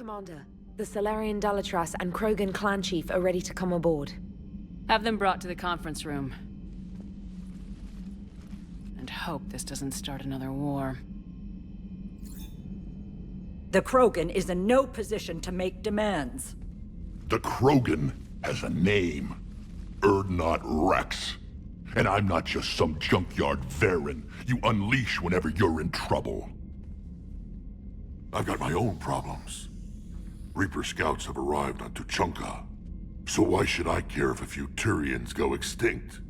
Commander. The Salarian Dalatras and Krogan clan chief are ready to come aboard. Have them brought to the conference room. And hope this doesn't start another war. The Krogan is in no position to make demands. The Krogan has a name. Urdnot Rex. And I'm not just some junkyard Varen you unleash whenever you're in trouble. I've got my own problems. Reaper scouts have arrived on Tuchanka. So why should I care if a few Turians go extinct?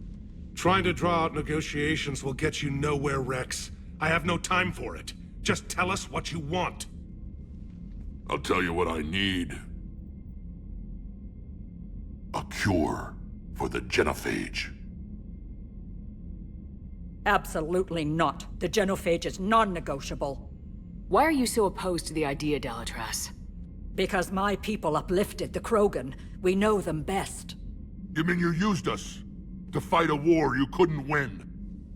Trying to draw out negotiations will get you nowhere, Rex. I have no time for it. Just tell us what you want. I'll tell you what I need. A cure for the genophage. Absolutely not. The genophage is non-negotiable. Why are you so opposed to the idea, Dalatras? Because my people uplifted the Krogan. We know them best. You mean you used us to fight a war you couldn't win?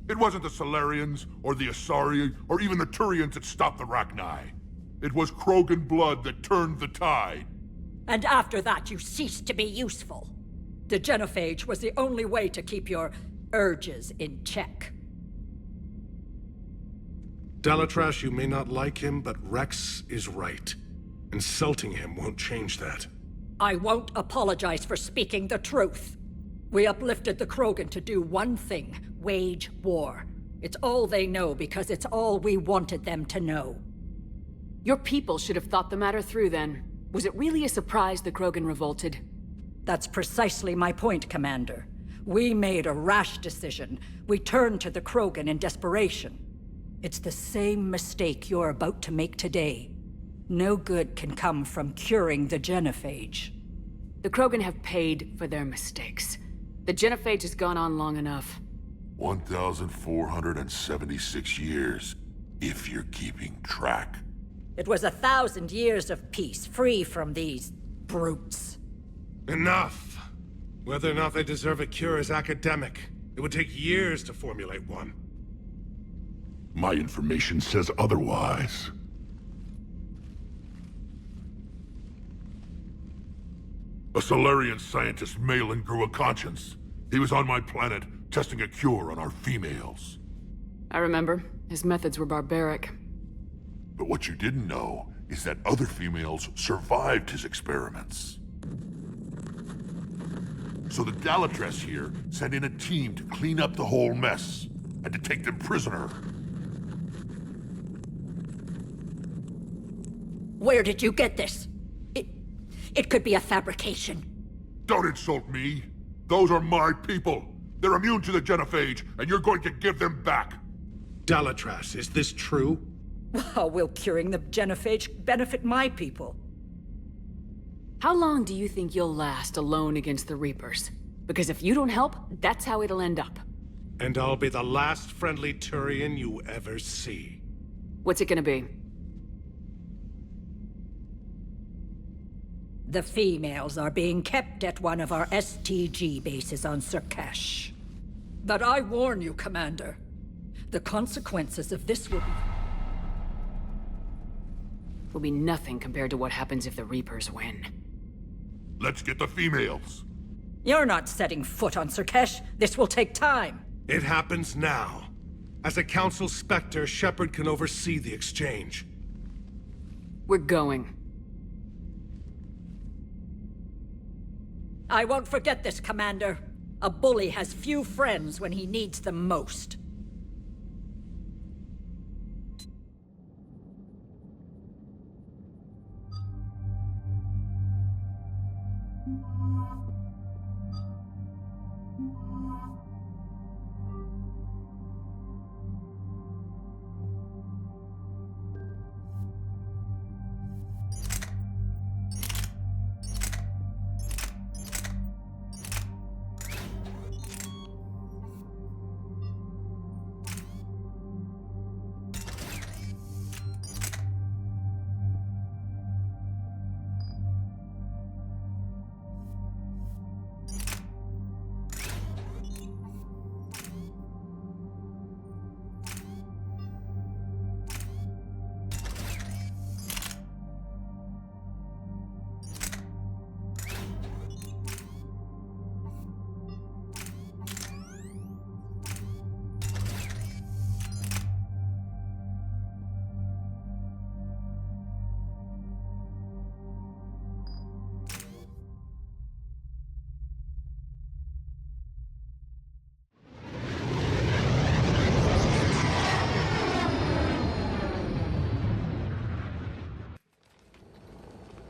It wasn't the Salarians, or the Asari, or even the Turians that stopped the Rachni. It was Krogan blood that turned the tide. And after that, you ceased to be useful. The genophage was the only way to keep your urges in check. Dalatras, you may not like him, but Rex is right. Insulting him won't change that. I won't apologize for speaking the truth. We uplifted the Krogan to do one thing: wage war. It's all they know because it's all we wanted them to know. Your people should have thought the matter through then. Was it really a surprise the Krogan revolted? That's precisely my point, Commander. We made a rash decision. We turned to the Krogan in desperation. It's the same mistake you're about to make today. No good can come from curing the genophage. The Krogan have paid for their mistakes. The genophage has gone on long enough. 1,476 years, if you're keeping track. It was 1,000 years of peace, free from these brutes. Enough! Whether or not they deserve a cure is academic. It would take years to formulate one. My information says otherwise. A Solarian scientist, Malin, grew a conscience. He was on my planet, testing a cure on our females. I remember. His methods were barbaric. But what you didn't know is that other females survived his experiments. So the Dalatras here sent in a team to clean up the whole mess, and to take them prisoner. Where did you get this? It could be a fabrication. Don't insult me. Those are my people. They're immune to the genophage, and you're going to give them back. Dalatras, is this true? How will curing the genophage benefit my people? How long do you think you'll last alone against the Reapers? Because if you don't help, that's how it'll end up. And I'll be the last friendly Turian you ever see. What's it gonna be? The females are being kept at one of our STG bases on Surkesh. But I warn you, Commander. The consequences of this Will be nothing compared to what happens if the Reapers win. Let's get the females. You're not setting foot on Surkesh. This will take time. It happens now. As a Council Spectre, Shepard can oversee the exchange. We're going. I won't forget this, Commander. A bully has few friends when he needs them most.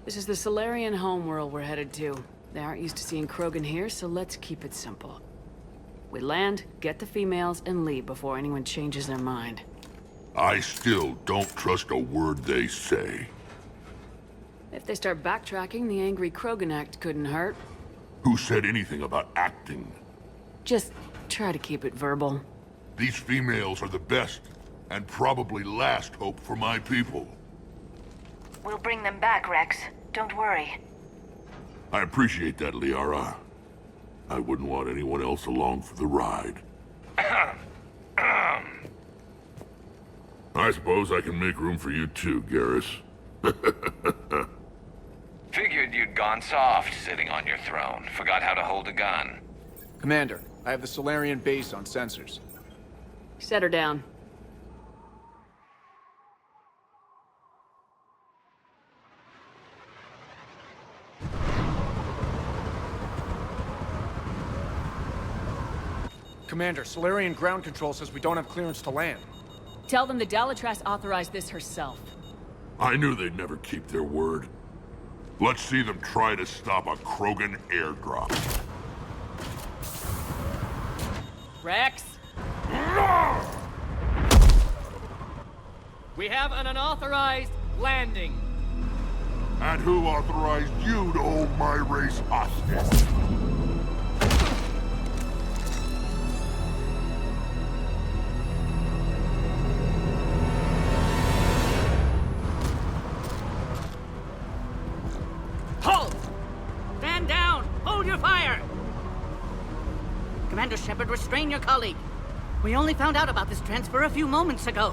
This is the Solarian homeworld we're headed to. They aren't used to seeing Krogan here, so let's keep it simple. We land, get the females, and leave before anyone changes their mind. I still don't trust a word they say. If they start backtracking, the angry Krogan act couldn't hurt. Who said anything about acting? Just try to keep it verbal. These females are the best, and probably last hope for my people. We'll bring them back, Rex. Don't worry. I appreciate that, Liara. I wouldn't want anyone else along for the ride. I suppose I can make room for you too, Garrus. Figured you'd gone soft sitting on your throne. Forgot how to hold a gun. Commander, I have the Solarian base on sensors. Set her down. Commander, Solarian ground control says we don't have clearance to land. Tell them the Dalatras authorized this herself. I knew they'd never keep their word. Let's see them try to stop a Krogan airdrop. Rex? We have an unauthorized landing. And who authorized you to hold my race hostage? Halt! Stand down! Hold your fire! Commander Shepard, restrain your colleague. We only found out about this transfer a few moments ago.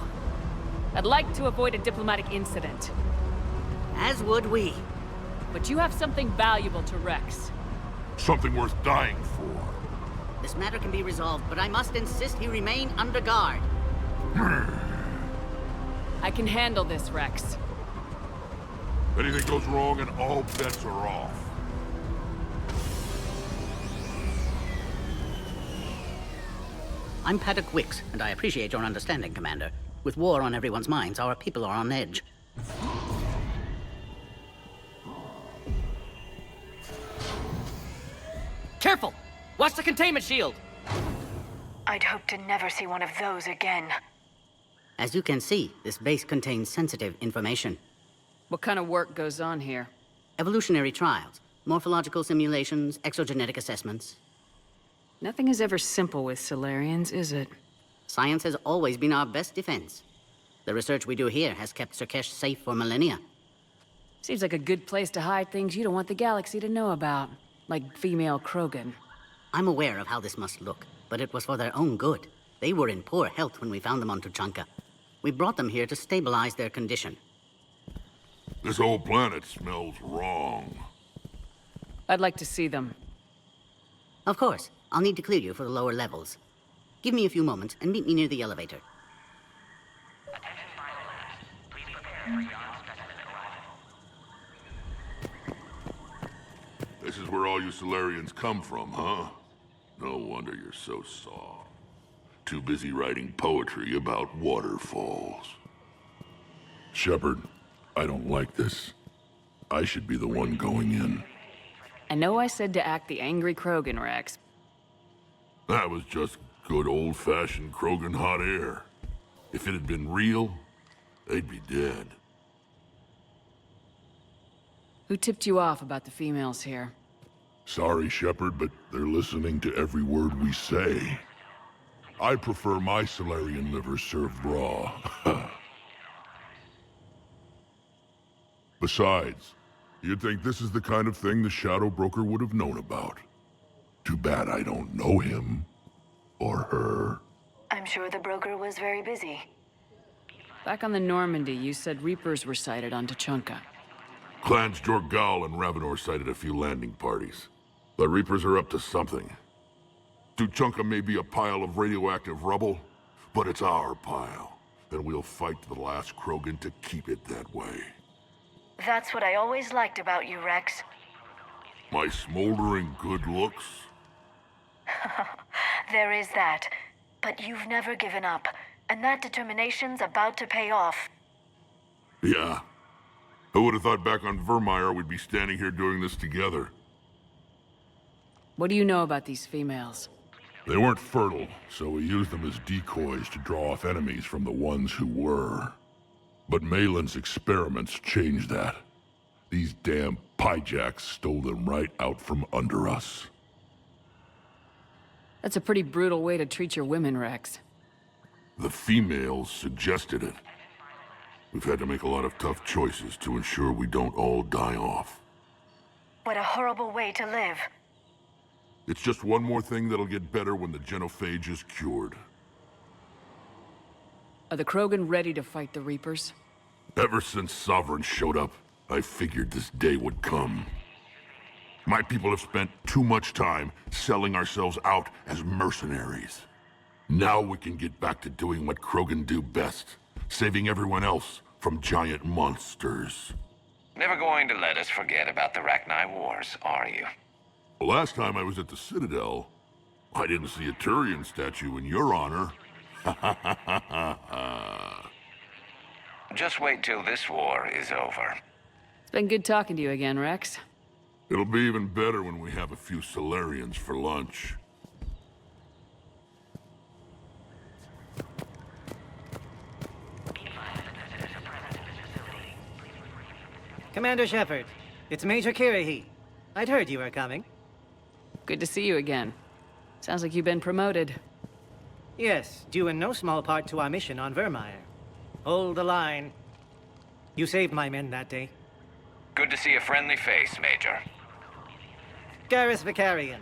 I'd like to avoid a diplomatic incident. As would we. But you have something valuable to Rex. Something worth dying for. This matter can be resolved, but I must insist he remain under guard. I can handle this, Rex. Anything goes wrong and all bets are off. I'm Paddock Wicks, and I appreciate your understanding, Commander. With war on everyone's minds, our people are on edge. Careful! Watch the containment shield! I'd hope to never see one of those again. As you can see, this base contains sensitive information. What kind of work goes on here? Evolutionary trials, morphological simulations, exogenetic assessments. Nothing is ever simple with Solarians, is it? Science has always been our best defense. The research we do here has kept Surkesh safe for millennia. Seems like a good place to hide things you don't want the galaxy to know about. Like female Krogan. I'm aware of how this must look, but it was for their own good. They were in poor health when we found them on Tuchanka. We brought them here to stabilize their condition. This whole planet smells wrong. I'd like to see them. Of course. I'll need to clear you for the lower levels. Give me a few moments and meet me near the elevator. This is where all you Solarians come from, huh? No wonder you're so soft. Too busy writing poetry about waterfalls. Shepard, I don't like this. I should be the one going in. I know I said to act the angry Krogan, Rex. That was just good old-fashioned Krogan hot air. If it had been real, they'd be dead. Who tipped you off about the females here? Sorry, Shepard, but they're listening to every word we say. I prefer my Solarian liver served raw. Besides, you'd think this is the kind of thing the Shadow Broker would have known about. Too bad I don't know him. Or her. I'm sure the broker was very busy. Back on the Normandy, you said Reapers were sighted on Tuchanka. Clans Jorgal and Ravenor sighted a few landing parties. The Reapers are up to something. Tuchanka may be a pile of radioactive rubble, but it's our pile. And we'll fight to the last Krogan to keep it that way. That's what I always liked about you, Rex. My smoldering good looks? There is that. But you've never given up, and that determination's about to pay off. Yeah. Who would have thought back on Vermeer we'd be standing here doing this together? What do you know about these females? They weren't fertile, so we used them as decoys to draw off enemies from the ones who were. But Malin's experiments changed that. These damn pyjacks stole them right out from under us. That's a pretty brutal way to treat your women, Rex. The females suggested it. We've had to make a lot of tough choices to ensure we don't all die off. What a horrible way to live. It's just one more thing that'll get better when the genophage is cured. Are the Krogan ready to fight the Reapers? Ever since Sovereign showed up, I figured this day would come. My people have spent too much time selling ourselves out as mercenaries. Now we can get back to doing what Krogan do best, saving everyone else from giant monsters. Never going to let us forget about the Rachni Wars, are you? Last time I was at the Citadel, I didn't see a Turian statue in your honor. Just wait till this war is over. It's been good talking to you again, Rex. It'll be even better when we have a few Solarians for lunch. Commander Shepard, it's Major Kirahi. I'd heard you were coming. Good to see you again. Sounds like you've been promoted. Yes, due in no small part to our mission on Vermeer. Hold the line. You saved my men that day. Good to see a friendly face, Major. Garrus Vicarian.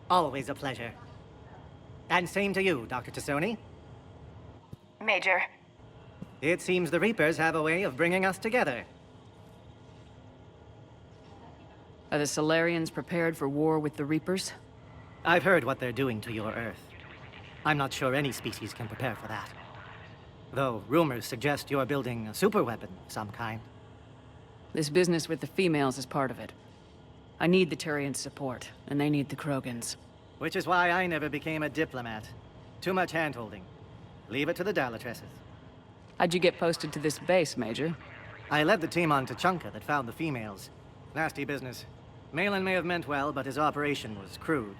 Always a pleasure. And same to you, Dr. Tassoni. Major. It seems the Reapers have a way of bringing us together. Are the Solarians prepared for war with the Reapers? I've heard what they're doing to your Earth. I'm not sure any species can prepare for that. Though rumors suggest you're building a superweapon of some kind. This business with the females is part of it. I need the Turians' support, and they need the Krogans. Which is why I never became a diplomat. Too much hand-holding. Leave it to the Dalatresses. How'd you get posted to this base, Major? I led the team on Tuchanka that found the females. Nasty business. Malin may have meant well, but his operation was crude.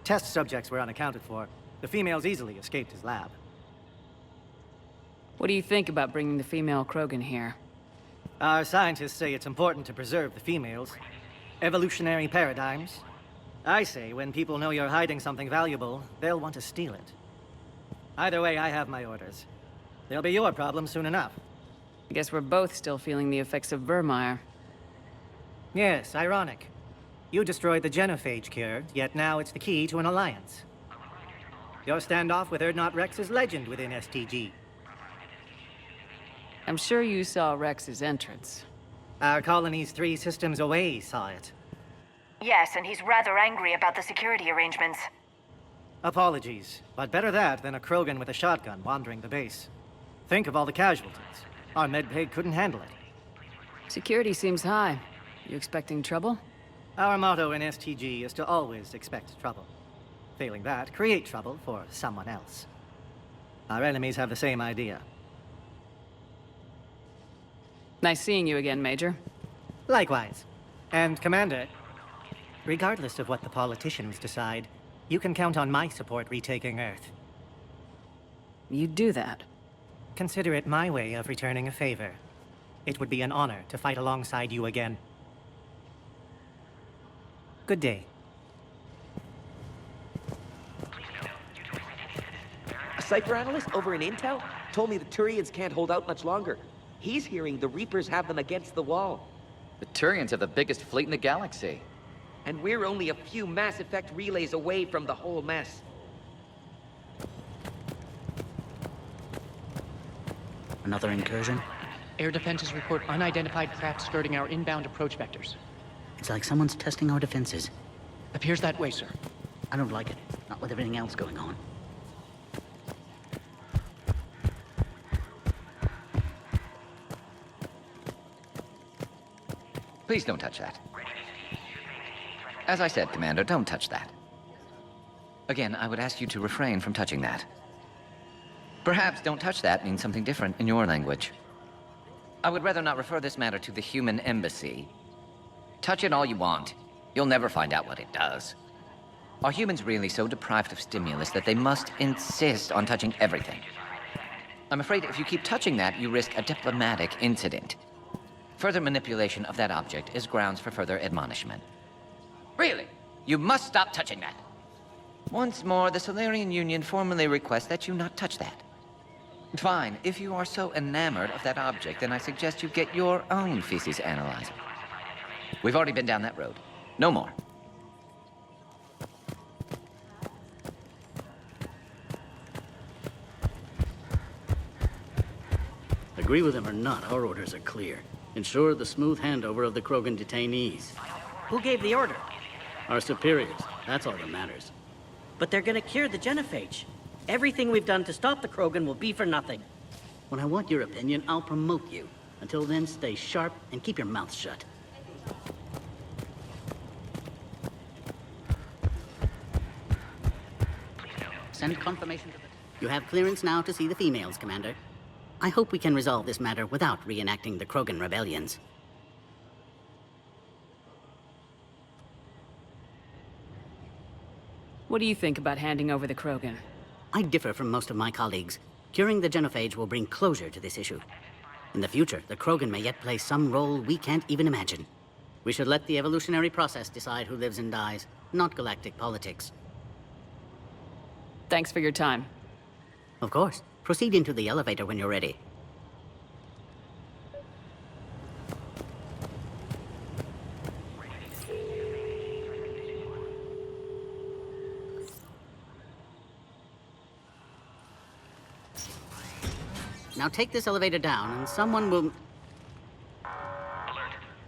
Test subjects were unaccounted for. The females easily escaped his lab. What do you think about bringing the female Krogan here? Our scientists say it's important to preserve the females. Evolutionary paradigms. I say when people know you're hiding something valuable, they'll want to steal it. Either way, I have my orders. They'll be your problem soon enough. I guess we're both still feeling the effects of Vermeer. Yes, ironic. You destroyed the genophage cure, yet now it's the key to an alliance. Your standoff with Urdnot Rex is legend within STG. I'm sure you saw Rex's entrance. Our colony's 3 systems away saw it. Yes, and he's rather angry about the security arrangements. Apologies, but better that than a Krogan with a shotgun wandering the base. Think of all the casualties. Our medbay couldn't handle it. Security seems high. You expecting trouble? Our motto in STG is to always expect trouble. Failing that, create trouble for someone else. Our enemies have the same idea. Nice seeing you again, Major. Likewise. And Commander, regardless of what the politicians decide, you can count on my support retaking Earth. You'd do that? Consider it my way of returning a favor. It would be an honor to fight alongside you again. Good day. A cipher analyst over in Intel told me the Turians can't hold out much longer. He's hearing the Reapers have them against the wall. The Turians have the biggest fleet in the galaxy. And we're only a few Mass Effect relays away from the whole mess. Another incursion? Air defenses report unidentified craft skirting our inbound approach vectors. It's like someone's testing our defenses. Appears that way, sir. I don't like it. Not with everything else going on. Please don't touch that. As I said, Commander, don't touch that. Again, I would ask you to refrain from touching that. Perhaps don't touch that means something different in your language. I would rather not refer this matter to the human embassy. Touch it all you want. You'll never find out what it does. Are humans really so deprived of stimulus that they must insist on touching everything? I'm afraid if you keep touching that, you risk a diplomatic incident. Further manipulation of that object is grounds for further admonishment. Really? You must stop touching that. Once more, the Solarian Union formally requests that you not touch that. Fine. If you are so enamored of that object, then I suggest you get your own feces analyzer. We've already been down that road. No more. Agree with him or not, our orders are clear. Ensure the smooth handover of the Krogan detainees. Who gave the order? Our superiors. That's all that matters. But they're gonna cure the genophage. Everything we've done to stop the Krogan will be for nothing. When I want your opinion, I'll promote you. Until then, stay sharp and keep your mouth shut. Send confirmation to the... You have clearance now to see the females, Commander. I hope we can resolve this matter without reenacting the Krogan rebellions. What do you think about handing over the Krogan? I differ from most of my colleagues. Curing the genophage will bring closure to this issue. In the future, the Krogan may yet play some role we can't even imagine. We should let the evolutionary process decide who lives and dies, not galactic politics. Thanks for your time. Of course. Proceed into the elevator when you're ready. Now take this elevator down and someone will... Alert.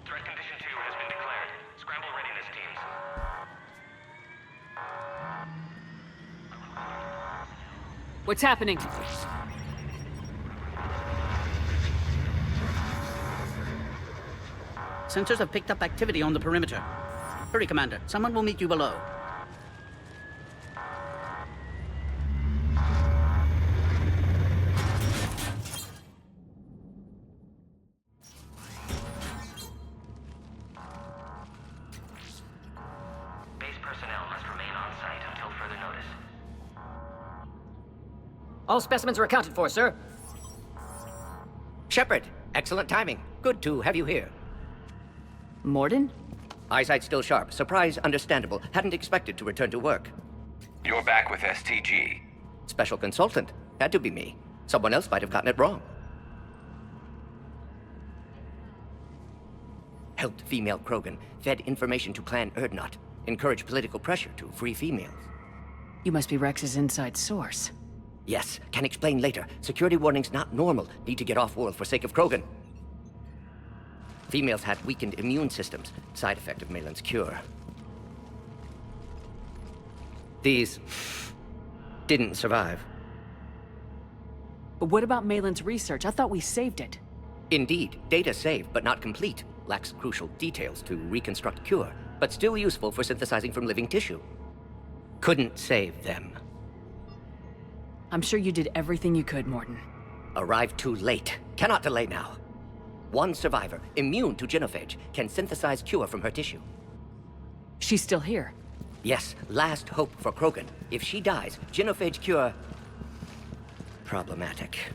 Threat condition 2 has been declared. Scramble readiness teams. What's happening? Sensors have picked up activity on the perimeter. Hurry, Commander. Someone will meet you below. Base personnel must remain on site until further notice. All specimens are accounted for, sir. Shepard, excellent timing. Good to have you here. Morden? Eyesight still sharp. Surprise understandable. Hadn't expected to return to work. You're back with STG. Special consultant. Had to be me. Someone else might have gotten it wrong. Helped female Krogan. Fed information to Clan Erdnot. Encouraged political pressure to free females. You must be Rex's inside source. Yes, can explain later. Security warnings not normal. Need to get off-world for sake of Krogan. Females had weakened immune systems. Side effect of Malin's cure. These... didn't survive. But what about Malin's research? I thought we saved it. Indeed, data saved, but not complete. Lacks crucial details to reconstruct cure, but still useful for synthesizing from living tissue. Couldn't save them. I'm sure you did everything you could, Morden. Arrived too late. Cannot delay now. One survivor, immune to genophage, can synthesize cure from her tissue. She's still here? Yes, last hope for Krogan. If she dies, genophage cure... problematic.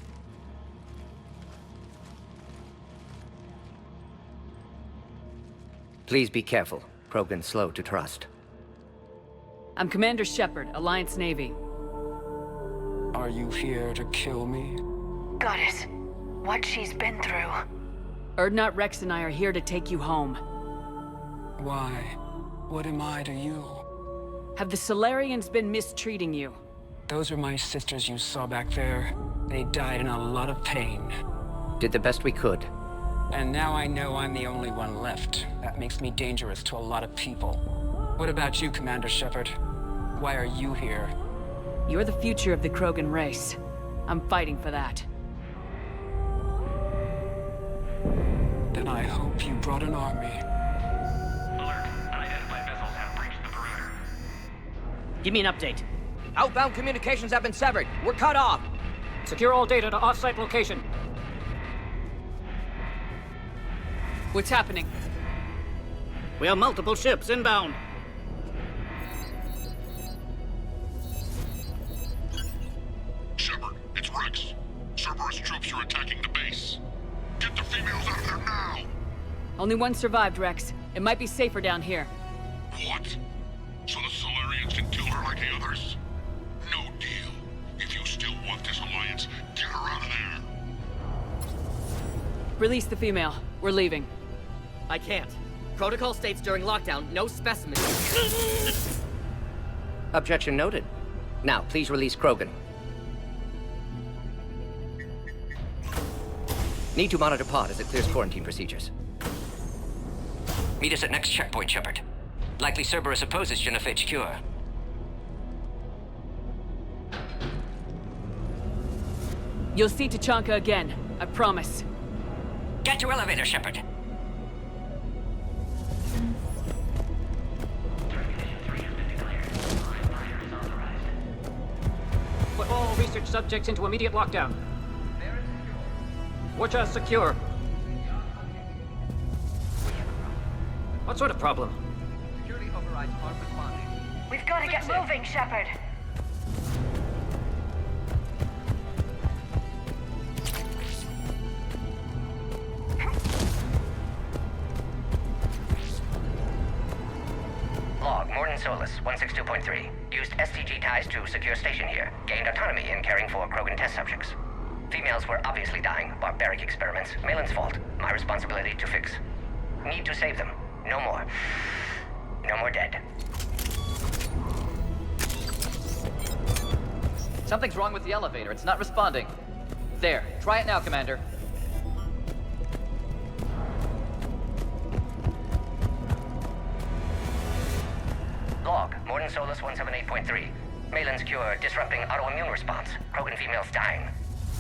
Please be careful. Krogan slow to trust. I'm Commander Shepard, Alliance Navy. Are you here to kill me? Goddess, what she's been through. Erdnot, Rex, and I are here to take you home. Why? What am I to you? Have the Solarians been mistreating you? Those are my sisters you saw back there. They died in a lot of pain. Did the best we could. And now I know I'm the only one left. That makes me dangerous to a lot of people. What about you, Commander Shepard? Why are you here? You're the future of the Krogan race. I'm fighting for that. Then I hope you brought an army. Alert. Unidentified vessels have breached the perimeter. Give me an update. Outbound communications have been severed. We're cut off. Secure all data to off-site location. What's happening? We have multiple ships inbound. Shepard, it's Rex. Cerberus troops are attacking the base. Get the females out of there now! Only one survived, Rex. It might be safer down here. What? So the Solarians can kill her like the others? No deal. If you still want this alliance, get her out of there. Release the female. We're leaving. I can't. Protocol states during lockdown, no specimens. Objection noted. Now, please release Krogan. Need to monitor pod as it clears quarantine procedures. Meet us at next checkpoint, Shepard. Likely Cerberus opposes genophage cure. You'll see Tachanka again. I promise. Get to elevator, Shepard. Put all research subjects into immediate lockdown. Watch us secure. What sort of problem? Security overrides aren't responding. We've got to get moving, Shepard. Log, Morden Solus, 162.3. Used STG ties to secure station here. Gained autonomy in caring for Krogan test subjects. Females were obviously dying. Barbaric experiments. Malin's fault. My responsibility to fix. Need to save them. No more. No more dead. Something's wrong with the elevator. It's not responding. There. Try it now, Commander. Log, Morden Solus 178.3. Malin's cure disrupting autoimmune response. Krogan females dying.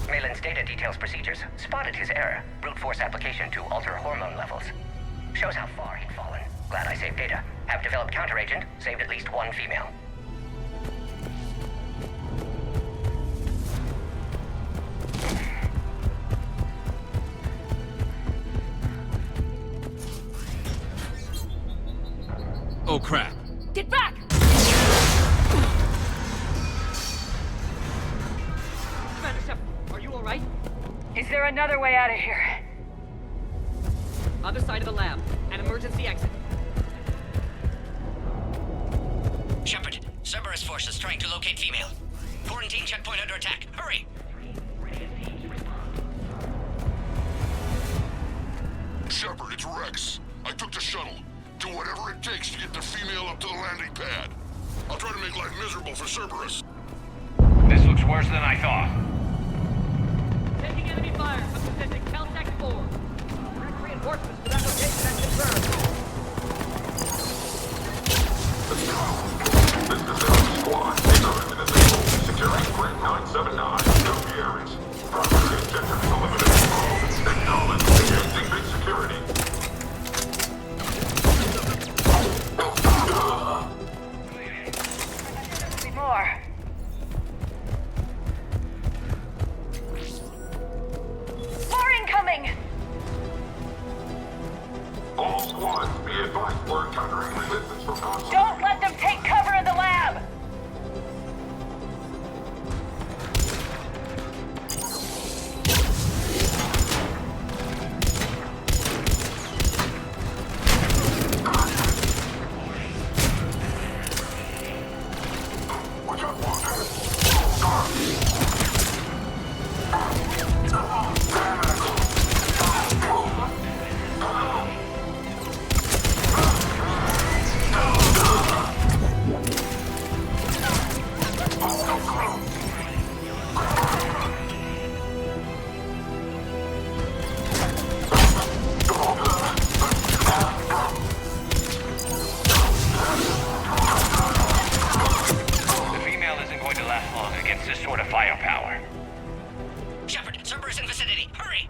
Malin's data details procedures. Spotted his error. Brute force application to alter hormone levels. Shows how far he'd fallen. Glad I saved data. Have developed counteragent. Saved at least one female. Oh crap. Get back! Commander Shepard, are you alright? Is there another way out of here? Other side of the lab. An emergency exit. Shepard, Cerberus forces trying to locate female. Quarantine checkpoint under attack. Hurry! Shepard, it's Rex. I took the shuttle. Do whatever it takes to get the female up to the landing pad. I'll try to make life miserable for Cerberus. This looks worse than I thought. Taking enemy fire from position Caltech 4. Direct reinforcements for that location has confirmed. Let's go. This is Delta Squad. Incoming in the vehicle. Securing Grid 979. No Aries. Primary objective is eliminated. Acknowledge. Engaging big security. More. More incoming! All squads, be advised we're encountering resistance from console. Don't let them take cover in the lab!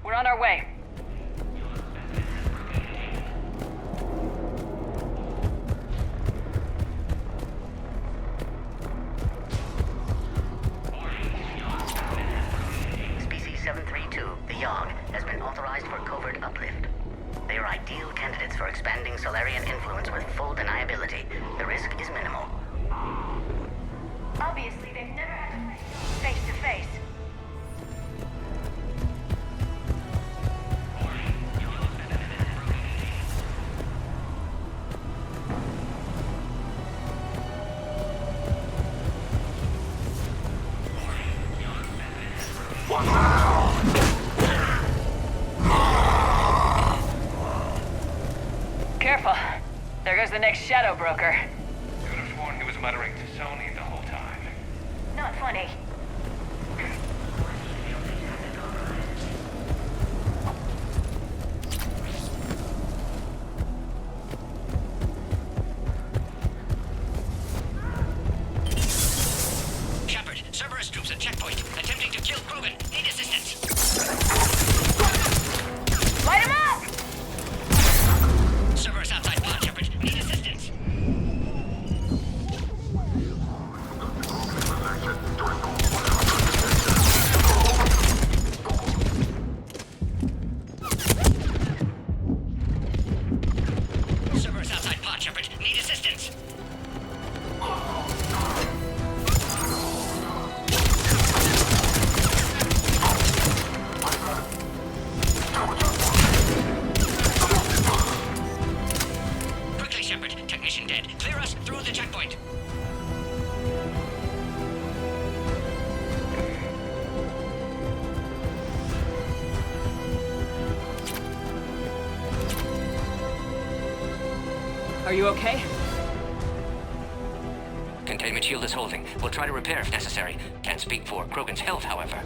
We're on our way. Species 732, the Yogg, has been authorized for covert uplift. They are ideal Solarian influence with full deniability. The risk is minimal. Obviously, they've never had to fight face to face. Careful. There goes the next shadow broker. Could have sworn he was muttering to Sony the whole time. Not funny. Shepard, Cerberus troops at checkpoint, attempting to kill Krogan. Need assistance. Light him up! Cerberus outside pod, Shepard. Need assistance. Cerberus outside pod, Shepard. Need assistance. Quickly, Shepard. Technician dead. Clear us through the checkpoint. Are you okay? Containment shield is holding. We'll try to repair if necessary. Can't speak for Krogan's health, however.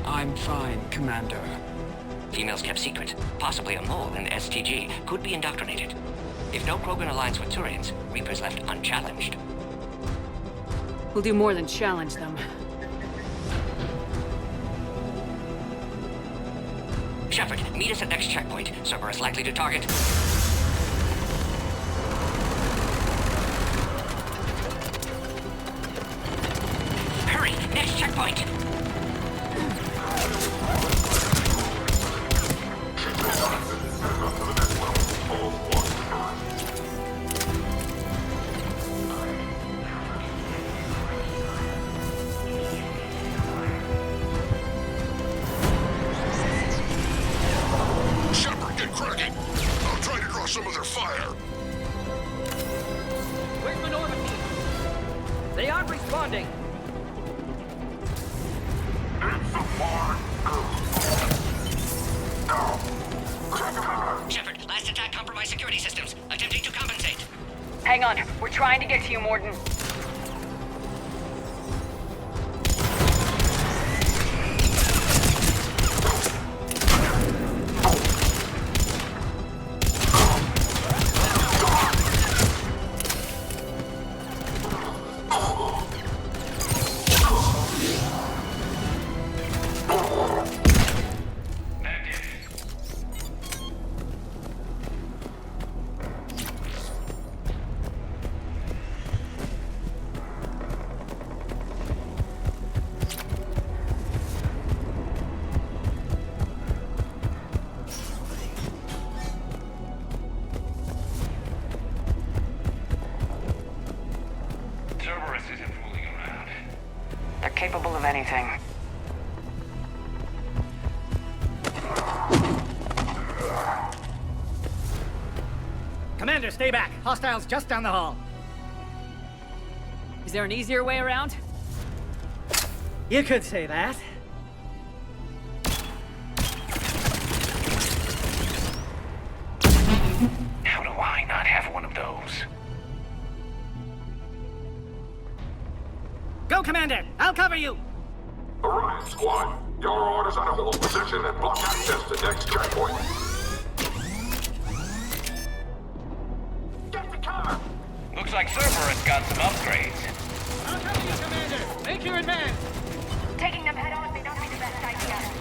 I'm fine, Commander. Females kept secret. Possibly a mole in STG. Could be indoctrinated. If no Krogan aligns with Turians, Reapers left unchallenged. We'll do more than challenge them. Shepard, meet us at next checkpoint. Cerberus likely to target. Hurry! Next checkpoint! Shepard, get cracking! I'll try to draw some of their fire. Where's the Norman team? They aren't responding. Shepard, last attack compromised security systems. Attempting to compensate. Hang on. We're trying to get to you, Morden. Cerberus isn't fooling around. They're capable of anything. Commander, stay back. Hostiles just down the hall. Is there an easier way around? You could say that. How do I not have one of those? Go, Commander! I'll cover you! Orion Squad, your orders are to hold position and block access to next checkpoint. Get to cover! Looks like Cerberus got some upgrades. I'll cover you, Commander! Make your advance! Taking them head on may not be the best idea.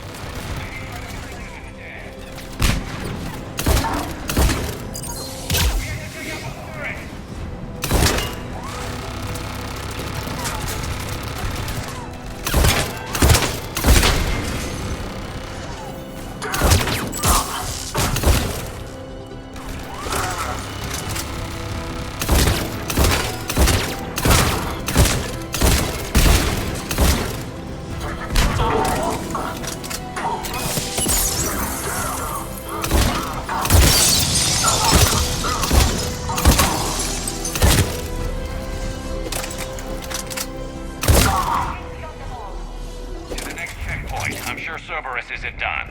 I'm sure Cerberus isn't done.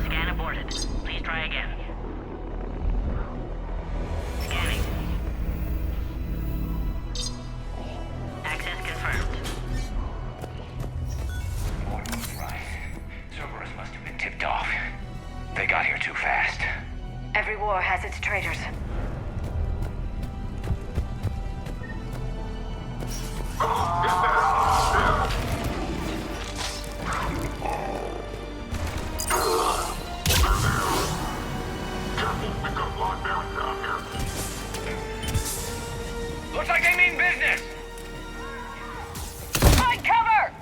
Scan aborted. Please try again. Scanning. Access confirmed. What was right? Cerberus must have been tipped off. They got here too fast. Every war has its traitors. Looks like they mean business! Find cover!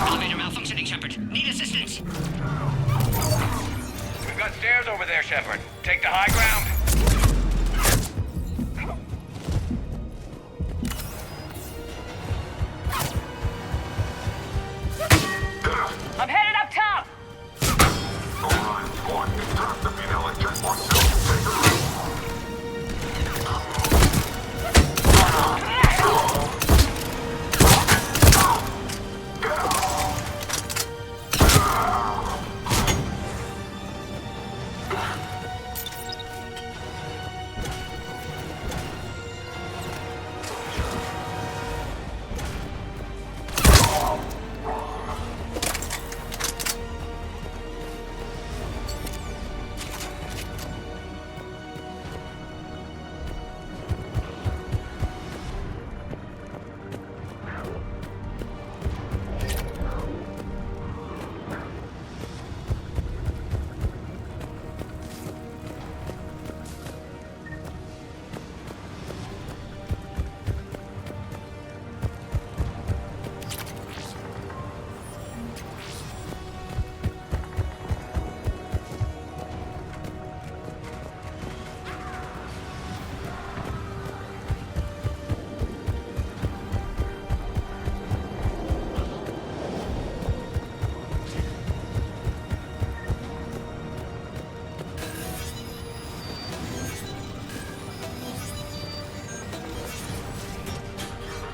Elevator malfunctioning, Shepard. Need assistance. We've got stairs over there, Shepard. Take the high ground. I'm headed up top! Alright, squad. It's time to meet Ellen checkpoint zone.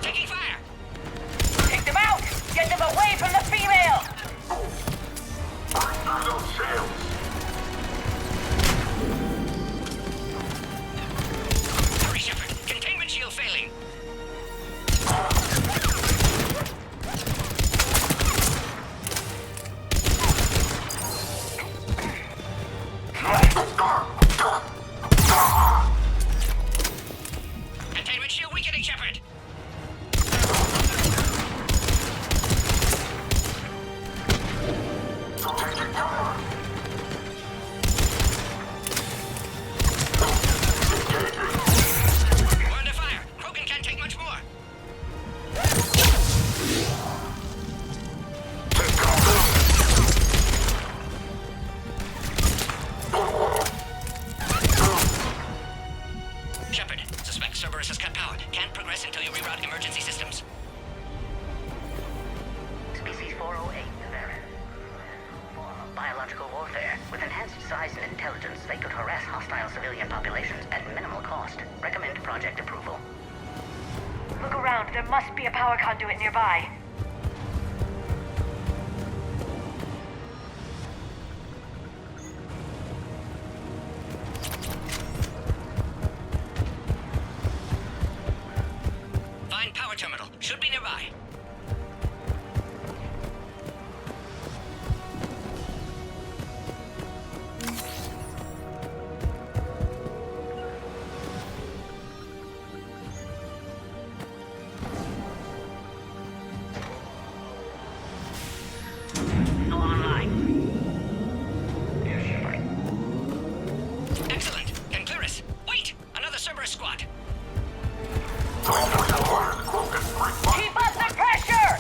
Taking fire. Take them out! Get them away from the female! Break through those shields! Hurry, Shepard. Containment shield failing. Containment shield weakening, Shepard. We're under fire. Krogan can't take much more. Shepard, suspect Cerberus has cut power. Can't progress until you reroute emergency systems. Species 408, Varen. Form of biological warfare. With enhanced size and intelligence, they could harass hostile civilian populations at minimal cost. Recommend project approval. Look around. There must be a power conduit nearby. Find power terminal. Should be nearby. Excellent. Can clear us. Wait! Another Cerberus squad. Keep up the pressure!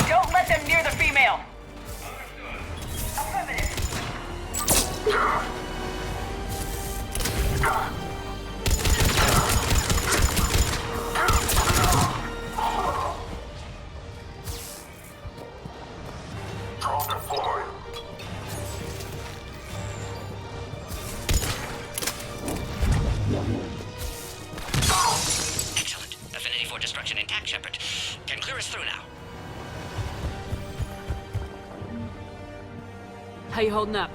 Don't let them near the female! Affirmative. destruction intact, Shepard. Can clear us through now. How you holding up?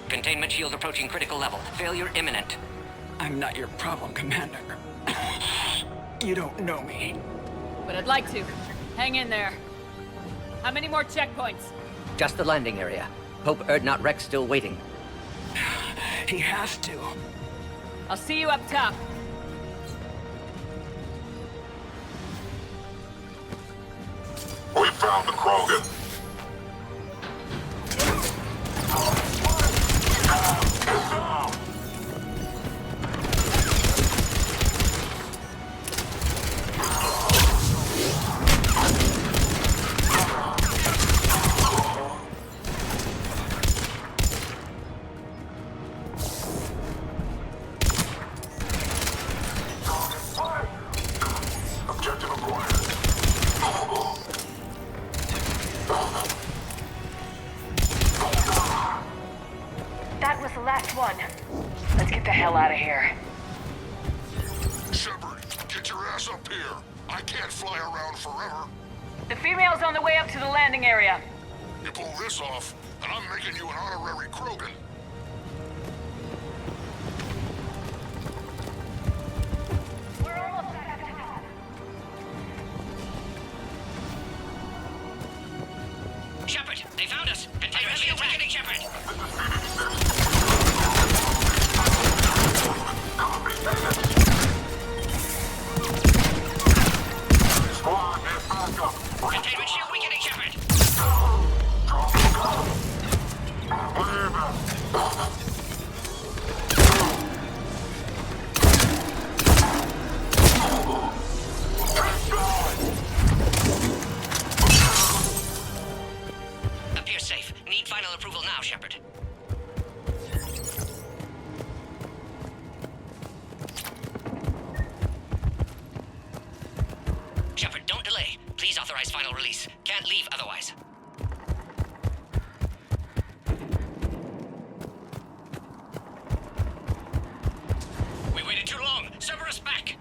Containment shield approaching critical level. Failure imminent. I'm not your problem, Commander. You don't know me. But I'd like to. Hang in there. How many more checkpoints? Just the landing area. Hope Erdnot Rex still waiting. He has to. I'll see you up top. We found the Krogan. Objective acquired. That was the last one. Let's get the hell out of here. Shepard, get your ass up here. I can't fly around forever. The female's on the way up to the landing area. You pull this off, and I'm making you an honorary Krogan. We're almost at the top. Shepard, they found us! Containment shield weakening, Shepard! Squad, get back up. Containment shield weakening, Shepard! Appears safe. Need final approval now, Shepard. Shepard, don't delay. Please authorize final release. Can't leave otherwise. We waited too long. Sever us back.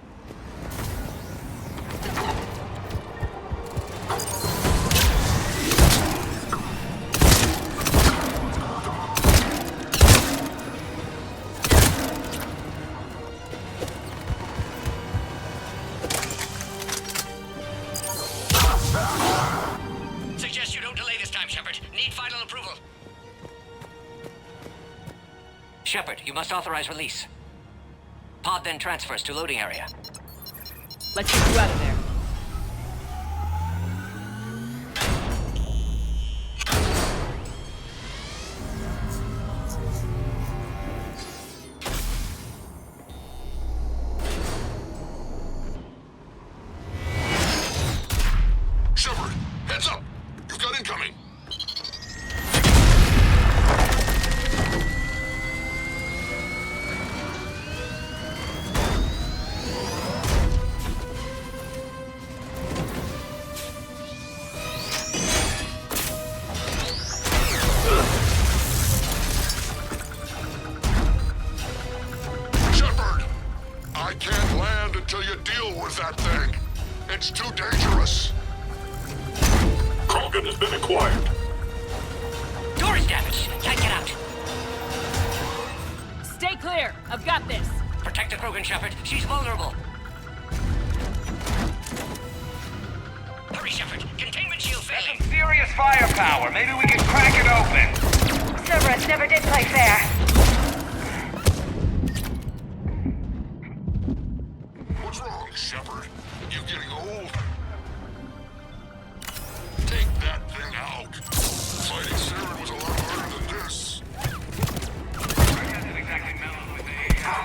Suggest you don't delay this time, Shepard. Need final approval. Shepard, you must authorize release. Pod then transfers to loading area. Let's get you out of there. Shepard, heads up! You've got incoming! Shepard! I can't land until you deal with that thing. It's too dangerous. Krogan has been acquired. Door is damaged. Can't get out. Stay clear. I've got this. Protect the Krogan, Shepard. She's vulnerable. Hurry, Shepard. Containment shield failing. Serious firepower. Maybe we can crack it open. Cerberus never did play fair. What's wrong, Shepard? You getting old? Take that thing out. Fighting Saren was a lot harder than this. Exactly mellow with the AI.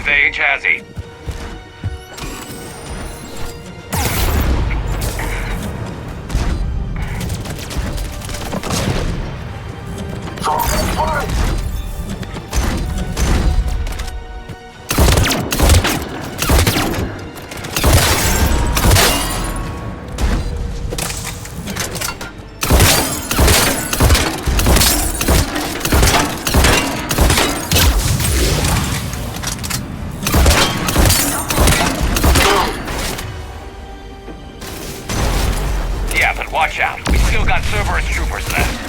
Stay jazzy. Yeah, but watch out. We still got Cerberus troopers left.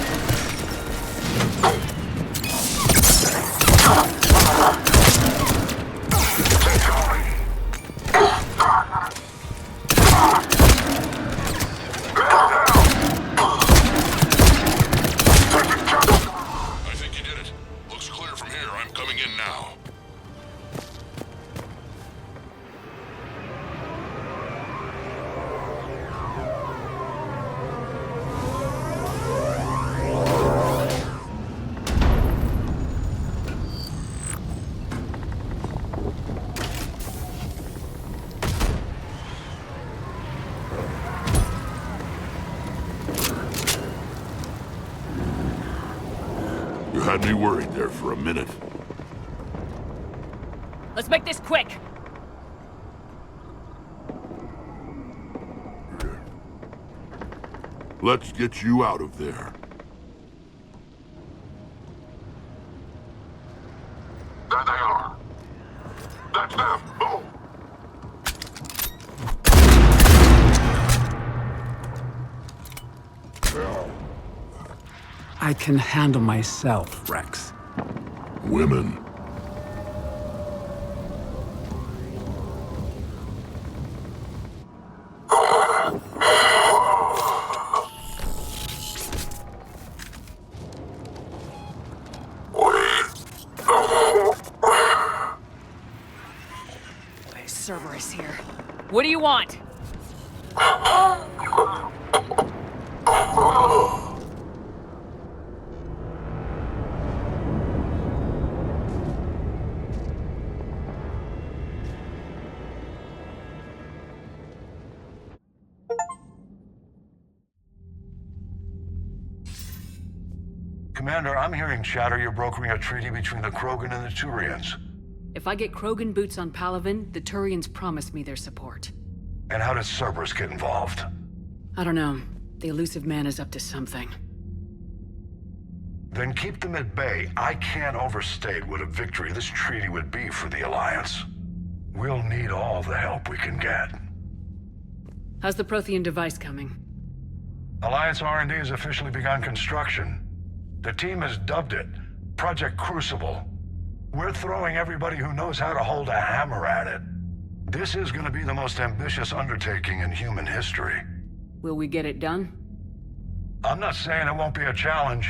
I think you did it. Looks clear from here. I'm coming in now. You had me worried there for a minute. Let's make this quick! Let's get you out of there. There they are. That's them. Move. I can handle myself, Rex. Women. Cerberus here. What do you want? Commander, I'm hearing chatter you're brokering a treaty between the Krogan and the Turians. If I get Krogan boots on Palaven, the Turians promise me their support. And how does Cerberus get involved? I don't know. The elusive man is up to something. Then keep them at bay. I can't overstate what a victory this treaty would be for the Alliance. We'll need all the help we can get. How's the Prothean device coming? Alliance R&D has officially begun construction. The team has dubbed it Project Crucible. We're throwing everybody who knows how to hold a hammer at it. This is going to be the most ambitious undertaking in human history. Will we get it done? I'm not saying it won't be a challenge,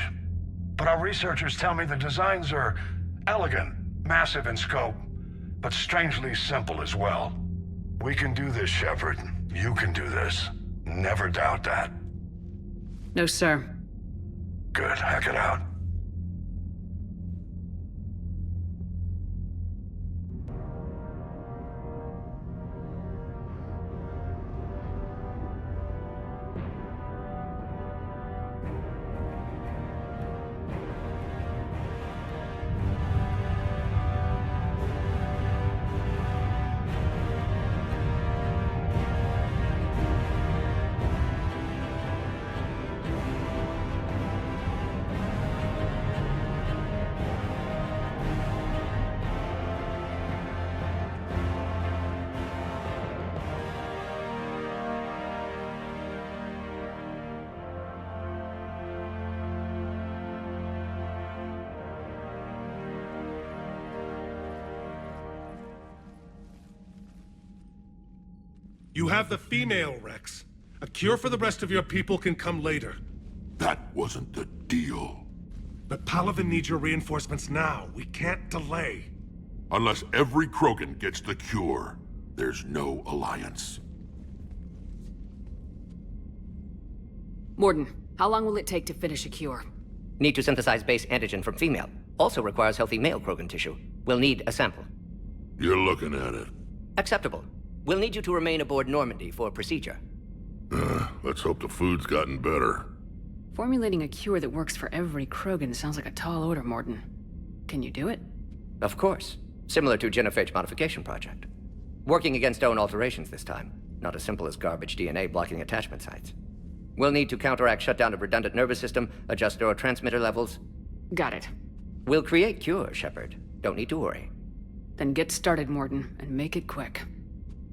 but our researchers tell me the designs are elegant, massive in scope, but strangely simple as well. We can do this, Shepard. You can do this. Never doubt that. No, sir. Good. Hack it out. You have the female, Rex. A cure for the rest of your people can come later. That wasn't the deal. But Palaven needs your reinforcements now. We can't delay. Unless every Krogan gets the cure, there's no alliance. Morden, how long will it take to finish a cure? Need to synthesize base antigen from female. Also requires healthy male Krogan tissue. We'll need a sample. You're looking at it. Acceptable. We'll need you to remain aboard Normandy for procedure. Let's hope the food's gotten better. Formulating a cure that works for every Krogan sounds like a tall order, Morden. Can you do it? Of course. Similar to Genophage Modification Project. Working against own alterations this time. Not as simple as garbage DNA blocking attachment sites. We'll need to counteract shutdown of redundant nervous system, adjust neurotransmitter levels. Got it. We'll create cure, Shepard. Don't need to worry. Then get started, Morden, and make it quick.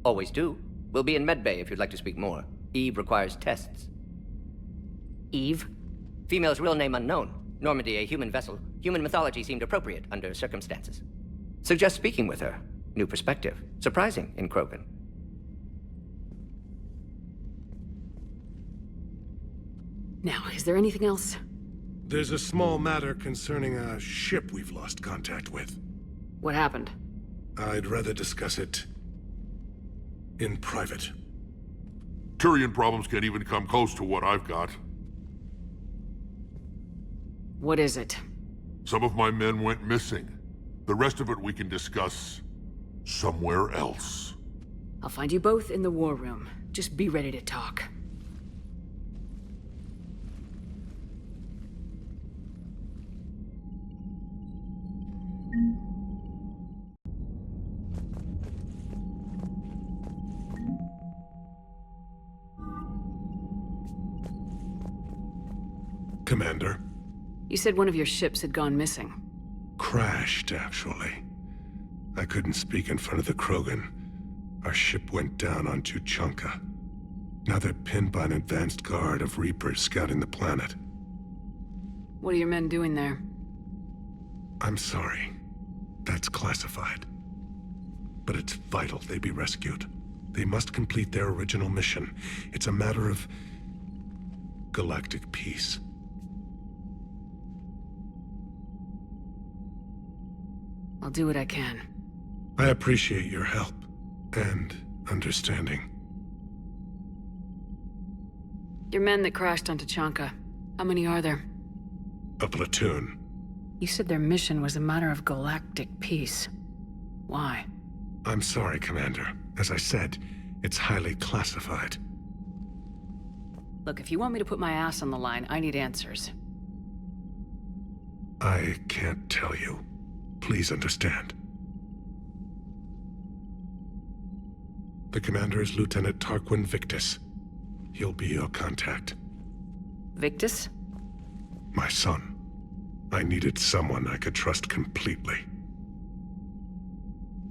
Always do. We'll be in medbay if you'd like to speak more. Eve requires tests. Eve? Female's real name unknown. Normandy a human vessel. Human mythology seemed appropriate under circumstances. Suggest speaking with her. New perspective. Surprising in Krogan. Now, is there anything else? There's a small matter concerning a ship we've lost contact with. What happened? I'd rather discuss it in private. Turian problems can't even come close to what I've got. What is it? Some of my men went missing. The rest of it we can discuss somewhere else. I'll find you both in the war room. Just be ready to talk. Commander. You said one of your ships had gone missing. Crashed, actually. I couldn't speak in front of the Krogan. Our ship went down on Tuchanka. Now they're pinned by an advanced guard of Reapers scouting the planet. What are your men doing there? I'm sorry. That's classified. But it's vital they be rescued. They must complete their original mission. It's a matter of galactic peace. I'll do what I can. I appreciate your help and understanding. Your men that crashed onto Tuchanka, how many are there? A platoon. You said their mission was a matter of galactic peace. Why? I'm sorry, Commander. As I said, it's highly classified. Look, if you want me to put my ass on the line, I need answers. I can't tell you. Please understand. The commander is Lieutenant Tarquin Victus. He'll be your contact. Victus? My son. I needed someone I could trust completely.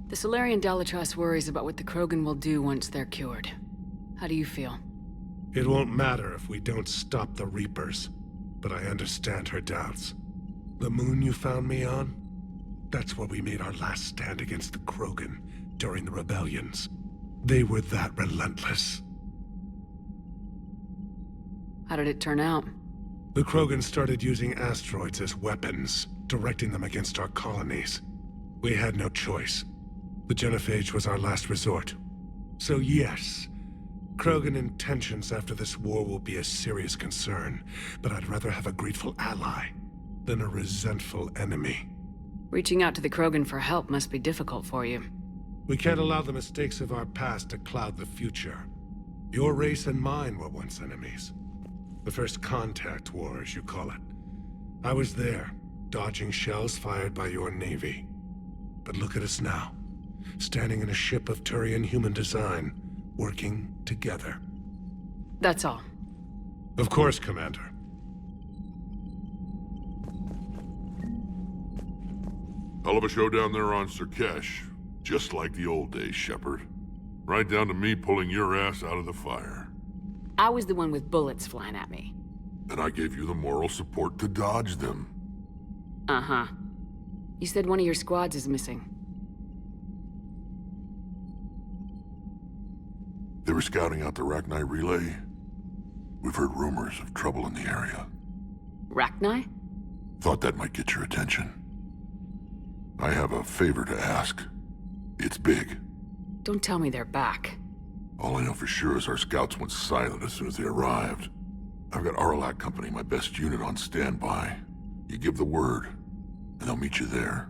The Solarian Dalatrass worries about what the Krogan will do once they're cured. How do you feel? It won't matter if we don't stop the Reapers, but I understand her doubts. The moon you found me on? That's where we made our last stand against the Krogan during the rebellions. They were that relentless. How did it turn out? The Krogan started using asteroids as weapons, directing them against our colonies. We had no choice. The Genophage was our last resort. So yes, Krogan intentions after this war will be a serious concern, but I'd rather have a grateful ally than a resentful enemy. Reaching out to the Krogan for help must be difficult for you. We can't allow the mistakes of our past to cloud the future. Your race and mine were once enemies. The first contact war, as you call it. I was there, dodging shells fired by your navy. But look at us now, standing in a ship of Turian human design, working together. That's all. Of course, Commander. Hell of a show down there on Surkesh. Just like the old days, Shepard. Right down to me pulling your ass out of the fire. I was the one with bullets flying at me. And I gave you the moral support to dodge them. Uh-huh. You said one of your squads is missing. They were scouting out the Rachni relay. We've heard rumors of trouble in the area. Rachni? Thought that might get your attention. I have a favor to ask. It's big. Don't tell me they're back. All I know for sure is our scouts went silent as soon as they arrived. I've got Aralac Company, my best unit, on standby. You give the word, and they'll meet you there.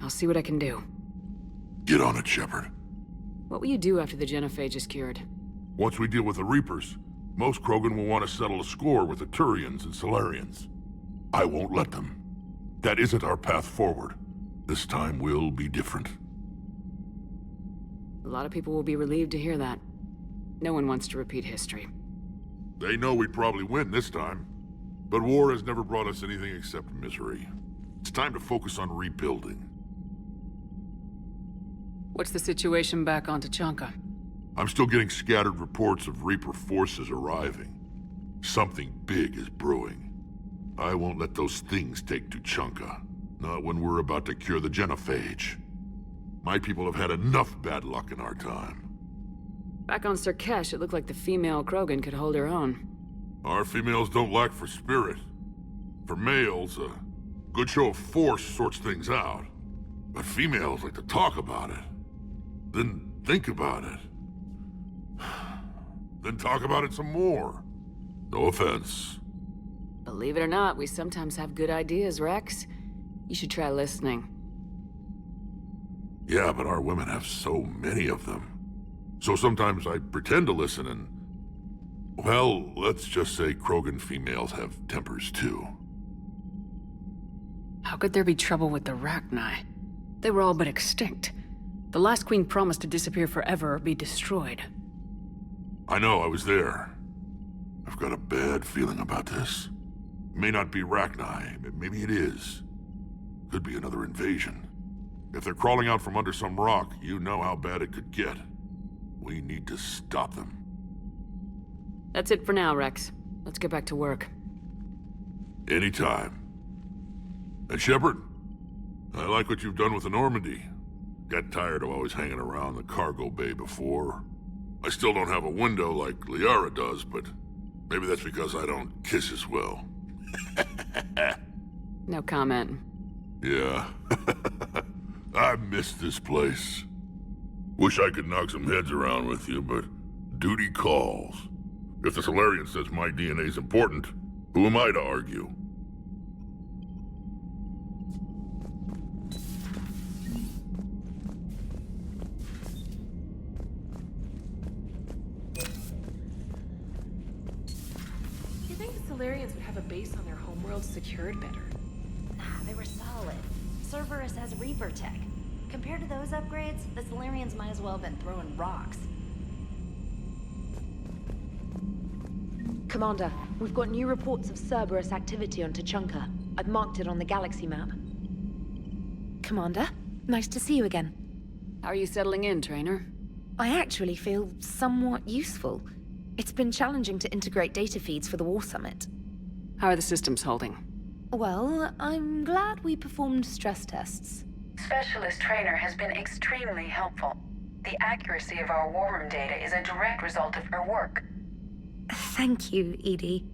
I'll see what I can do. Get on it, Shepard. What will you do after the genophage is cured? Once we deal with the Reapers, most Krogan will want to settle a score with the Turians and Solarians. I won't let them. That isn't our path forward. This time will be different. A lot of people will be relieved to hear that. No one wants to repeat history. They know we'd probably win this time. But war has never brought us anything except misery. It's time to focus on rebuilding. What's the situation back on Tuchanka? I'm still getting scattered reports of Reaper forces arriving. Something big is brewing. I won't let those things take Tuchanka. Not when we're about to cure the genophage. My people have had enough bad luck in our time. Back on Sirkesh, it looked like the female Krogan could hold her own. Our females don't lack for spirit. For males, a good show of force sorts things out. But females like to talk about it. Then think about it. Then talk about it some more. No offense. Believe it or not, we sometimes have good ideas, Rex. You should try listening. Yeah, but our women have so many of them. So sometimes I pretend to listen and... Well, let's just say Krogan females have tempers too. How could there be trouble with the Rachni? They were all but extinct. The last queen promised to disappear forever or be destroyed. I know, I was there. I've got a bad feeling about this. It may not be Rachni, but maybe it is. Could be another invasion. If they're crawling out from under some rock, you know how bad it could get. We need to stop them. That's it for now, Rex. Let's get back to work. Anytime. And Shepard, I like what you've done with the Normandy. Got tired of always hanging around the cargo bay before. I still don't have a window like Liara does, but maybe that's because I don't kiss as well. No comment. Yeah. I miss this place. Wish I could knock some heads around with you, but duty calls. If the Solarian says my DNA's important, who am I to argue? You think the Solarians would have a base on their homeworld secured better? Nah, they were solid. Cerberus has Reaper tech. Compared to those upgrades, the Solarians might as well have been throwing rocks. Commander, we've got new reports of Cerberus activity on Tuchanka. I've marked it on the galaxy map. Commander, nice to see you again. How are you settling in, Trainer? I actually feel somewhat useful. It's been challenging to integrate data feeds for the War Summit. How are the systems holding? Well, I'm glad we performed stress tests. Specialist Trainer has been extremely helpful. The accuracy of our war room data is a direct result of her work. Thank you, Edie.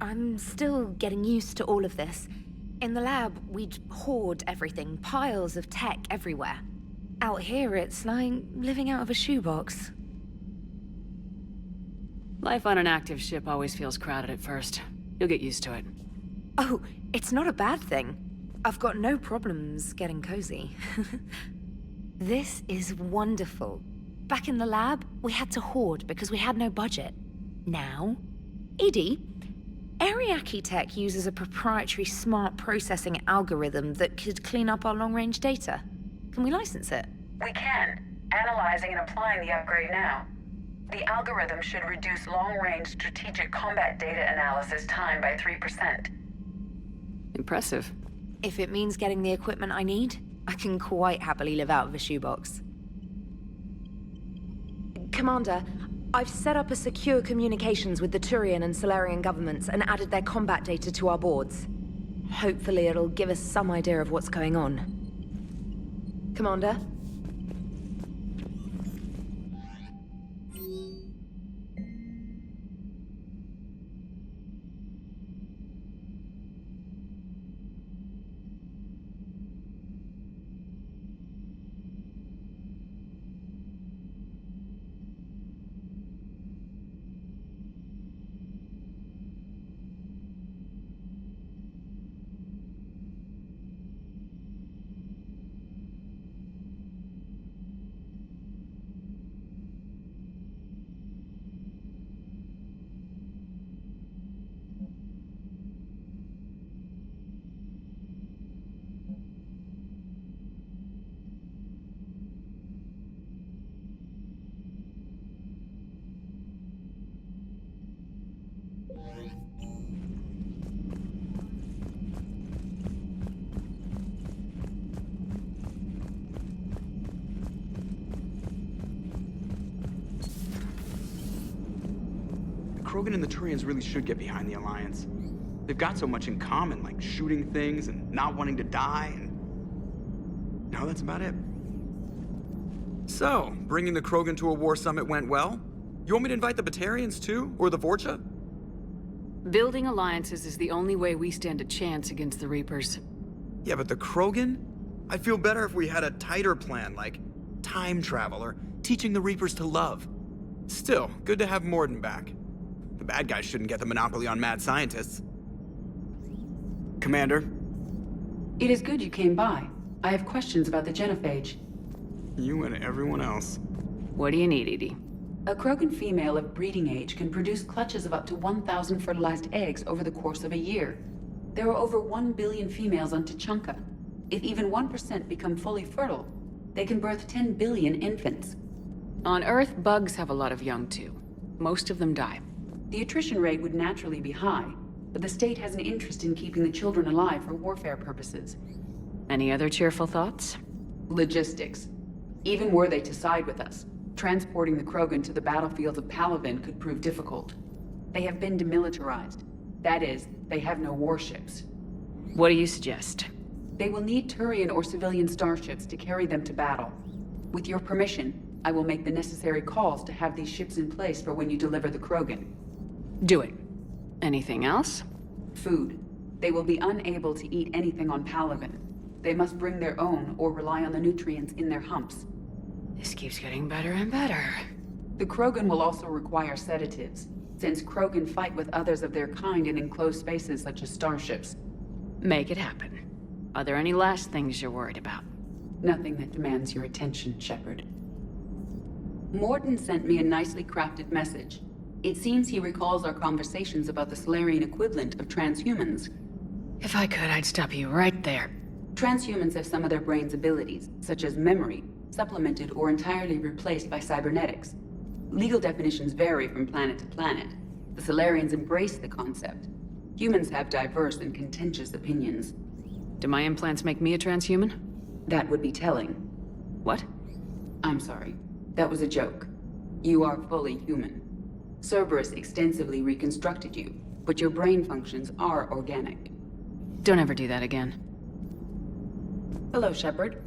I'm still getting used to all of this. In the lab, we'd hoard everything, piles of tech everywhere. Out here, it's like living out of a shoebox. Life on an active ship always feels crowded at first. You'll get used to it. Oh, it's not a bad thing. I've got no problems getting cozy. This is wonderful. Back in the lab, we had to hoard because we had no budget. Now, Edie, Ariake Tech uses a proprietary smart processing algorithm that could clean up our long-range data. Can we license it? We can. Analyzing and applying the upgrade now. The algorithm should reduce long-range strategic combat data analysis time by 3%. Impressive. If it means getting the equipment I need, I can quite happily live out of a shoebox. Commander, I've set up a secure communications with the Turian and Solarian governments and added their combat data to our boards. Hopefully it'll give us some idea of what's going on. Commander? Krogan and the Turians really should get behind the Alliance. They've got so much in common, like shooting things and not wanting to die, and... no, that's about it. So, bringing the Krogan to a war summit went well? You want me to invite the Batarians too? Or the Vorcha? Building alliances is the only way we stand a chance against the Reapers. Yeah, but the Krogan? I'd feel better if we had a tighter plan, like time travel or teaching the Reapers to love. Still, good to have Morden back. The bad guys shouldn't get the monopoly on mad scientists. Commander? It is good you came by. I have questions about the genophage. You and everyone else. What do you need, Edie? A Krogan female of breeding age can produce clutches of up to 1,000 fertilized eggs over the course of a year. There are over 1 billion females on Tuchanka. If even 1% become fully fertile, they can birth 10 billion infants. On Earth, bugs have a lot of young too. Most of them die. The attrition rate would naturally be high, but the state has an interest in keeping the children alive for warfare purposes. Any other cheerful thoughts? Logistics. Even were they to side with us, transporting the Krogan to the battlefields of Palaven could prove difficult. They have been demilitarized. That is, they have no warships. What do you suggest? They will need Turian or civilian starships to carry them to battle. With your permission, I will make the necessary calls to have these ships in place for when you deliver the Krogan. Do it. Anything else? Food. They will be unable to eat anything on Palaven. They must bring their own or rely on the nutrients in their humps. This keeps getting better and better. The Krogan will also require sedatives, since Krogan fight with others of their kind in enclosed spaces such as starships. Make it happen. Are there any last things you're worried about? Nothing that demands your attention, Shepard. Morden sent me a nicely crafted message. It seems he recalls our conversations about the Solarian equivalent of transhumans. If I could, I'd stop you right there. Transhumans have some of their brain's abilities, such as memory, supplemented or entirely replaced by cybernetics. Legal definitions vary from planet to planet. The Solarians embrace the concept. Humans have diverse and contentious opinions. Do my implants make me a transhuman? That would be telling. What? I'm sorry. That was a joke. You are fully human. Cerberus extensively reconstructed you, but your brain functions are organic. Don't ever do that again. Hello, Shepard.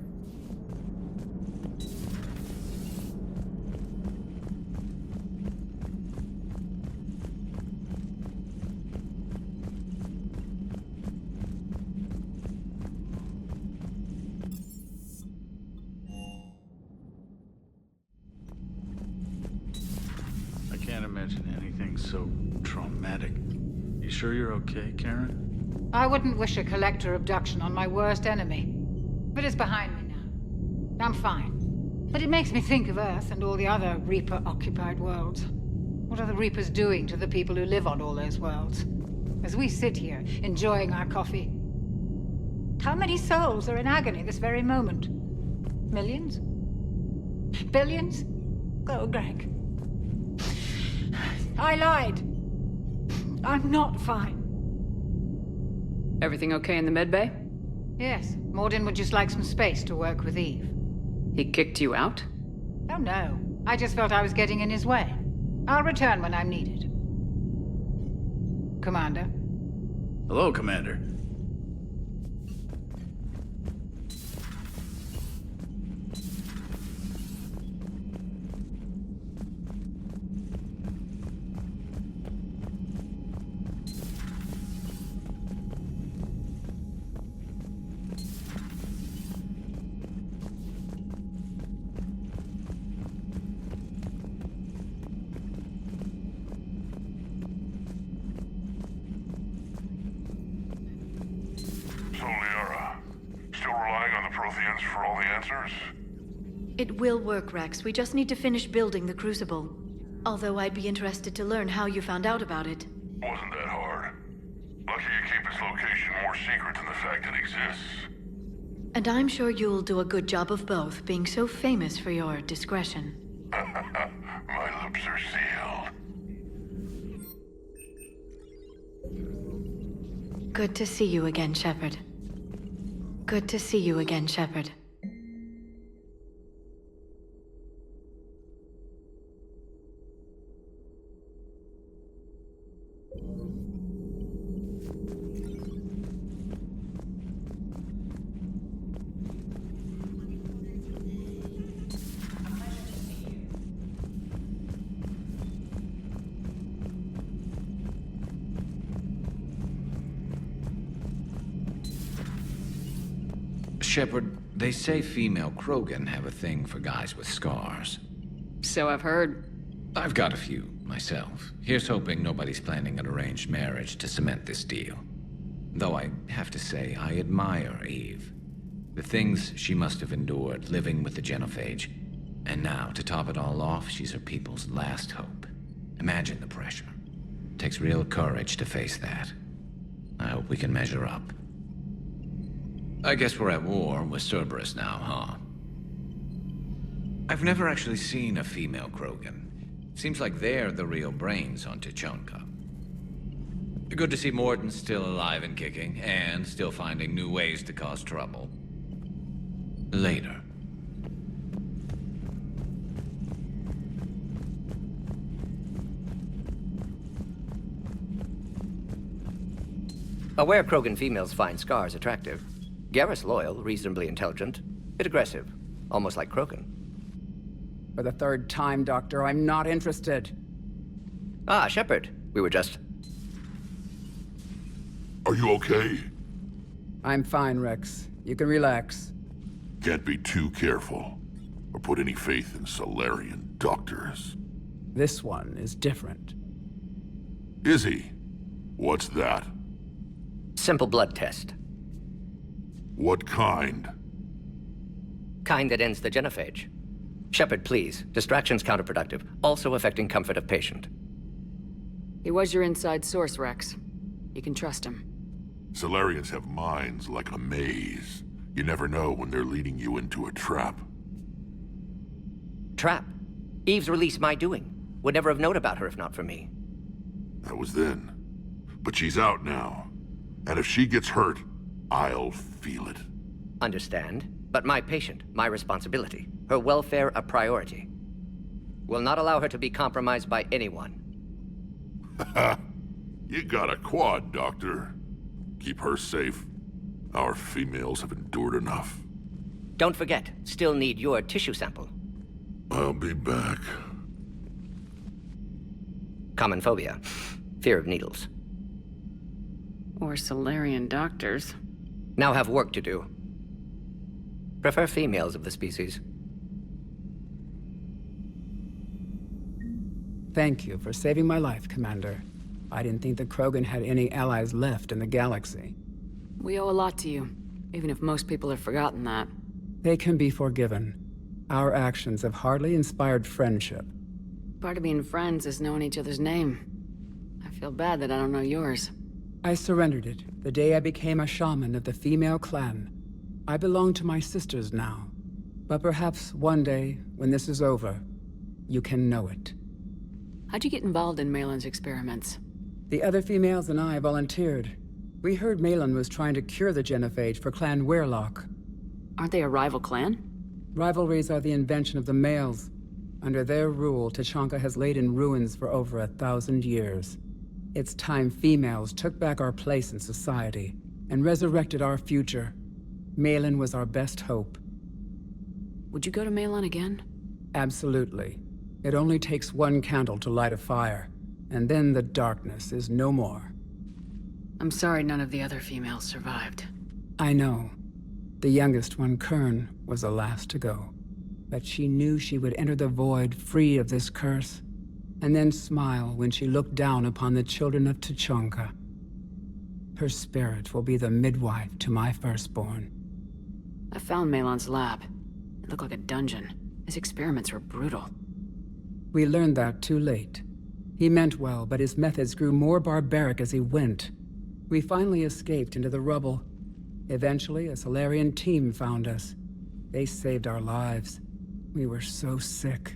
I can't imagine anything so traumatic. You sure you're okay, Karen? I wouldn't wish a collector abduction on my worst enemy. But it's behind me now. I'm fine. But it makes me think of Earth and all the other Reaper-occupied worlds. What are the Reapers doing to the people who live on all those worlds? As we sit here, enjoying our coffee. How many souls are in agony this very moment? Millions? Billions? Oh, Greg. I lied. I'm not fine. Everything okay in the medbay? Yes, Morden would just like some space to work with Eve. He kicked you out? Oh no, I just felt I was getting in his way. I'll return when I'm needed. Commander. Hello, Commander. So, Liara, still relying on the Protheans for all the answers? It will work, Rex. We just need to finish building the Crucible. Although I'd be interested to learn how you found out about it. Wasn't that hard. Lucky you keep its location more secret than the fact it exists. And I'm sure you'll do a good job of both, being so famous for your discretion. My lips are sealed. Good to see you again, Shepard. Good to see you again, Shepard. Shepard, they say female Krogan have a thing for guys with scars. So I've heard. I've got a few, myself. Here's hoping nobody's planning an arranged marriage to cement this deal. Though I have to say, I admire Eve. The things she must have endured living with the genophage. And now, to top it all off, she's her people's last hope. Imagine the pressure. Takes real courage to face that. I hope we can measure up. I guess we're at war with Cerberus now, huh? I've never actually seen a female Krogan. Seems like they're the real brains on Tuchanka. Good to see Morden's still alive and kicking, and still finding new ways to cause trouble. Later. Aware Krogan females find scars attractive. Garrus loyal, reasonably intelligent, bit aggressive, almost like Krogan. For the third time, Doctor, I'm not interested. Ah, Shepard. We were just... Are you okay? I'm fine, Rex. You can relax. Can't be too careful, or put any faith in Solarian doctors. This one is different. Is he? What's that? Simple blood test. What kind? Kind that ends the genophage. Shepard, please. Distraction's counterproductive, also affecting comfort of patient. He was your inside source, Rex. You can trust him. Solarians have minds like a maze. You never know when they're leading you into a trap. Trap? Eve's release my doing. Would never have known about her if not for me. That was then. But she's out now. And if she gets hurt, I'll feel it. Understand. But my patient, my responsibility. Her welfare a priority. Will not allow her to be compromised by anyone. You got a quad, Doctor. Keep her safe. Our females have endured enough. Don't forget, still need your tissue sample. I'll be back. Common phobia. Fear of needles. Or Solarian doctors. Now have work to do. Prefer females of the species. Thank you for saving my life, Commander. I didn't think the Krogan had any allies left in the galaxy. We owe a lot to you, even if most people have forgotten that. They can be forgiven. Our actions have hardly inspired friendship. Part of being friends is knowing each other's name. I feel bad that I don't know yours. I surrendered it the day I became a shaman of the female clan. I belong to my sisters now. But perhaps one day, when this is over, you can know it. How'd you get involved in Malin's experiments? The other females and I volunteered. We heard Malin was trying to cure the genophage for Clan Weirlock. Aren't they a rival clan? Rivalries are the invention of the males. Under their rule, Tuchanka has laid in ruins for over 1,000 years. It's time females took back our place in society and resurrected our future. Malin was our best hope. Would you go to Malin again? Absolutely. It only takes one candle to light a fire, and then the darkness is no more. I'm sorry none of the other females survived. I know. The youngest one, Kern, was the last to go. But she knew she would enter the void free of this curse, and then smile when she looked down upon the children of Tuchanka. Her spirit will be the midwife to my firstborn. I found Malin's lab. It looked like a dungeon. His experiments were brutal. We learned that too late. He meant well, but his methods grew more barbaric as he went. We finally escaped into the rubble. Eventually, a Solarian team found us. They saved our lives. We were so sick.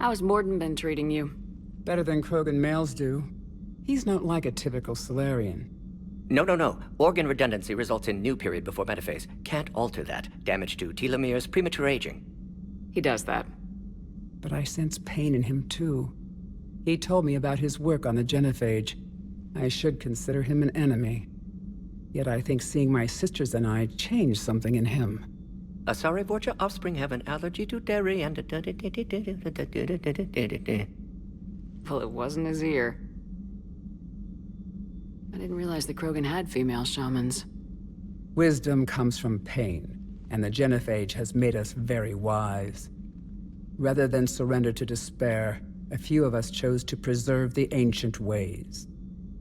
How has Morden been treating you? Better than Krogan males do. He's not like a typical Solarian. No. Organ redundancy results in new period before metaphase. Can't alter that. Damage to telomeres, premature aging. He does that. But I sense pain in him too. He told me about his work on the genophage. I should consider him an enemy. Yet I think seeing my sisters and I changed something in him. Sorry, Vorcha offspring have an allergy to dairy and... Well, it wasn't his ear. I didn't realize the Krogan had female shamans. Wisdom comes from pain, and the genophage has made us very wise. Rather than surrender to despair, a few of us chose to preserve the ancient ways.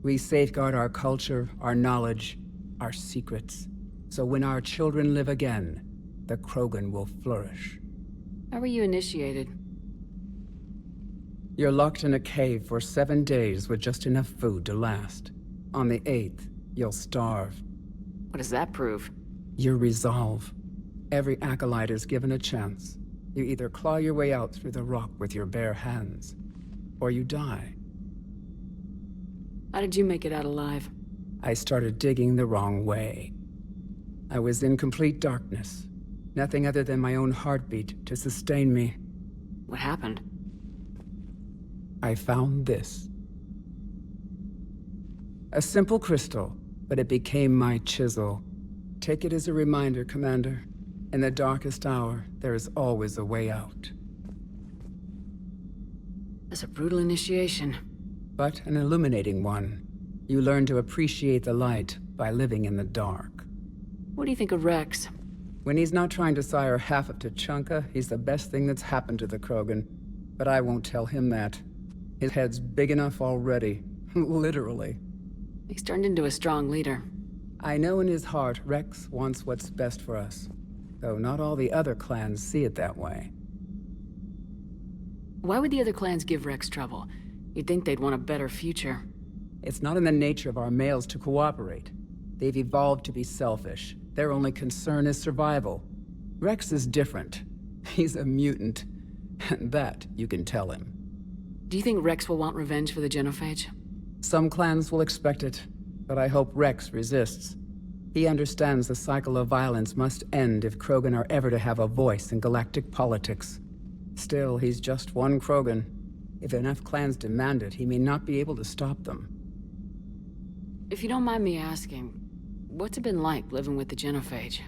We safeguard our culture, our knowledge, our secrets, so when our children live again, the Krogan will flourish. How were you initiated? You're locked in a cave for 7 days with just enough food to last. On the 8th, you'll starve. What does that prove? Your resolve. Every acolyte is given a chance. You either claw your way out through the rock with your bare hands, or you die. How did you make it out alive? I started digging the wrong way. I was in complete darkness. Nothing other than my own heartbeat to sustain me. What happened? I found this. A simple crystal, but it became my chisel. Take it as a reminder, Commander. In the darkest hour, there is always a way out. That's a brutal initiation. But an illuminating one. You learn to appreciate the light by living in the dark. What do you think of Rex? When he's not trying to sire half of Tuchanka, he's the best thing that's happened to the Krogan. But I won't tell him that. His head's big enough already. Literally. He's turned into a strong leader. I know in his heart Rex wants what's best for us. Though not all the other clans see it that way. Why would the other clans give Rex trouble? You'd think they'd want a better future. It's not in the nature of our males to cooperate. They've evolved to be selfish. Their only concern is survival. Rex is different. He's a mutant. And that you can tell him. Do you think Rex will want revenge for the genophage? Some clans will expect it, but I hope Rex resists. He understands the cycle of violence must end if Krogan are ever to have a voice in galactic politics. Still, he's just one Krogan. If enough clans demand it, he may not be able to stop them. If you don't mind me asking, what's it been like living with the genophage?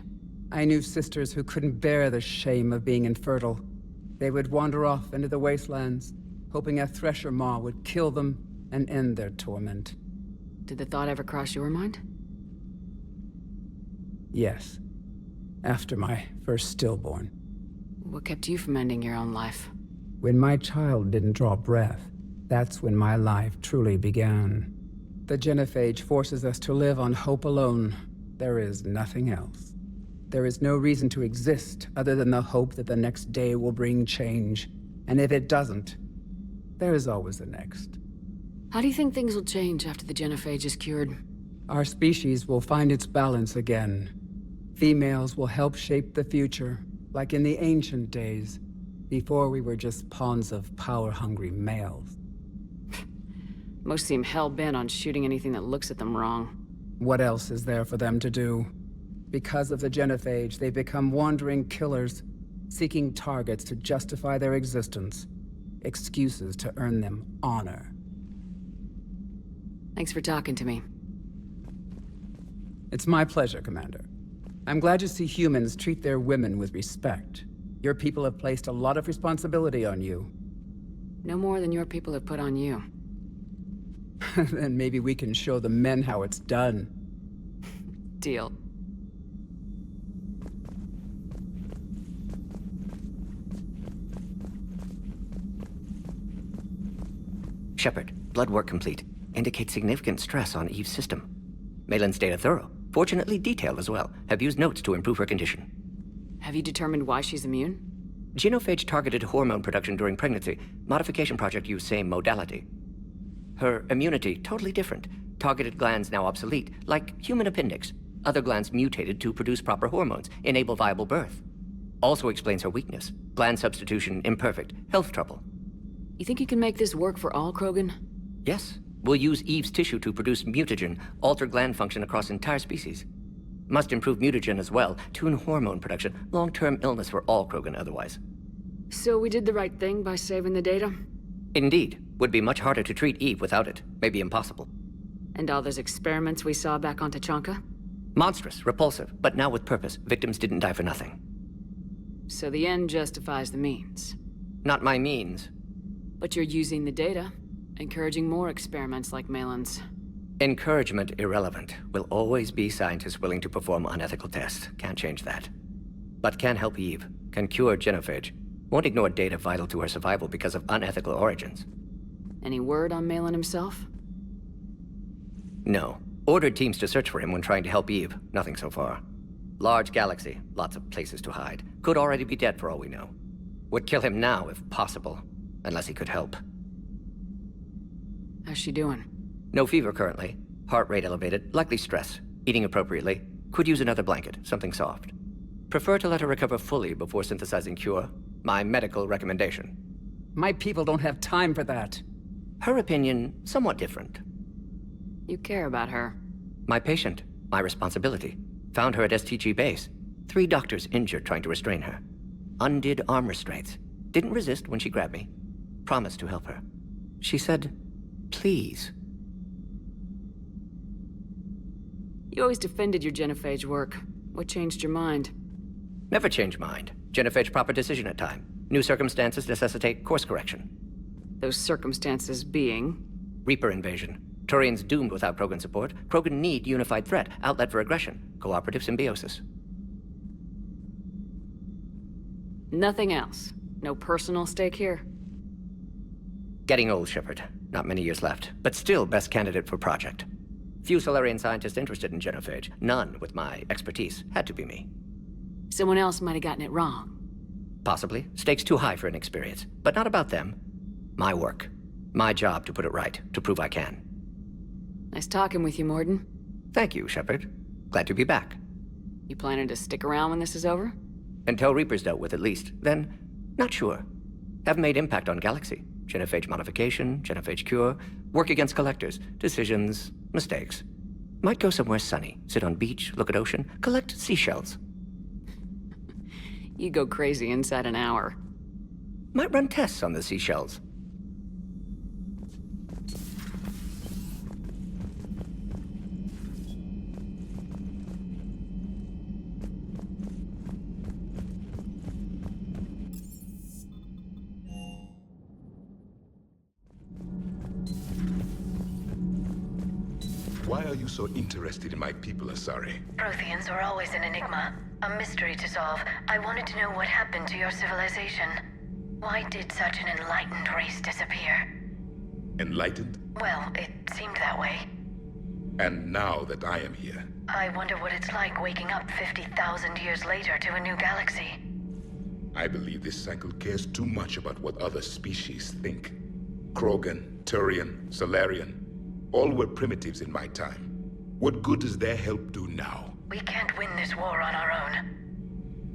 I knew sisters who couldn't bear the shame of being infertile. They would wander off into the wastelands, hoping a thresher maw would kill them and end their torment. Did the thought ever cross your mind? Yes. After my first stillborn. What kept you from ending your own life? When my child didn't draw breath, that's when my life truly began. The genophage forces us to live on hope alone. There is nothing else. There is no reason to exist other than the hope that the next day will bring change. And if it doesn't, there is always the next. How do you think things will change after the genophage is cured? Our species will find its balance again. Females will help shape the future, like in the ancient days, before we were just pawns of power-hungry males. Most seem hell-bent on shooting anything that looks at them wrong. What else is there for them to do? Because of the genophage, they become wandering killers, seeking targets to justify their existence. Excuses to earn them honor. Thanks for talking to me. It's my pleasure, Commander. I'm glad to see humans treat their women with respect. Your people have placed a lot of responsibility on you. No more than your people have put on you. Then maybe we can show the men how it's done. Deal. Shepard, blood work complete. Indicates significant stress on Eve's system. Malin's data thorough. Fortunately detailed as well. Have used notes to improve her condition. Have you determined why she's immune? Genophage targeted hormone production during pregnancy. Modification project used same modality. Her immunity, totally different. Targeted glands now obsolete, like human appendix. Other glands mutated to produce proper hormones, enable viable birth. Also explains her weakness. Gland substitution imperfect. Health trouble. You think you can make this work for all Krogan? Yes. We'll use Eve's tissue to produce mutagen, alter gland function across entire species. Must improve mutagen as well, tune hormone production, long-term illness for all Krogan otherwise. So we did the right thing by saving the data? Indeed. Would be much harder to treat Eve without it. Maybe impossible. And all those experiments we saw back on Tuchanka? Monstrous, repulsive, but now with purpose. Victims didn't die for nothing. So the end justifies the means? Not my means. But you're using the data, encouraging more experiments like Malin's. Encouragement irrelevant. Will always be scientists willing to perform unethical tests. Can't change that. But can help Eve. Can cure genophage. Won't ignore data vital to her survival because of unethical origins. Any word on Malin himself? No. Ordered teams to search for him when trying to help Eve. Nothing so far. Large galaxy. Lots of places to hide. Could already be dead for all we know. Would kill him now if possible. Unless he could help. How's she doing? No fever currently. Heart rate elevated. Likely stress. Eating appropriately. Could use another blanket. Something soft. Prefer to let her recover fully before synthesizing cure. My medical recommendation. My people don't have time for that. Her opinion, somewhat different. You care about her. My patient. My responsibility. Found her at STG base. 3 doctors injured trying to restrain her. Undid arm restraints. Didn't resist when she grabbed me. Promised to help her. She said, please. You always defended your genophage work. What changed your mind? Never change mind. Genophage proper decision at time. New circumstances necessitate course correction. Those circumstances being? Reaper invasion. Turians doomed without Krogan support. Krogan need unified threat. Outlet for aggression. Cooperative symbiosis. Nothing else? No personal stake here? Getting old, Shepard. Not many years left. But still best candidate for project. Few Solarian scientists interested in genophage. None with my expertise. Had to be me. Someone else might have gotten it wrong. Possibly. Stakes too high for inexperience. But not about them. My work. My job to put it right. To prove I can. Nice talking with you, Morden. Thank you, Shepard. Glad to be back. You planning to stick around when this is over? Until Reaper's dealt with, at least. Then, not sure. Have made impact on Galaxy. Genophage modification, genophage cure, work against collectors, decisions, mistakes. Might go somewhere sunny, sit on beach, look at ocean, collect seashells. You go crazy inside an hour. Might run tests on the seashells. Why are you so interested in my people, Asari? Protheans were always an enigma, a mystery to solve. I wanted to know what happened to your civilization. Why did such an enlightened race disappear? Enlightened? Well, it seemed that way. And now that I am here, I wonder what it's like waking up 50,000 years later to a new galaxy. I believe this cycle cares too much about what other species think. Krogan, Turian, Solarian, all were primitives in my time. What good does their help do now? We can't win this war on our own.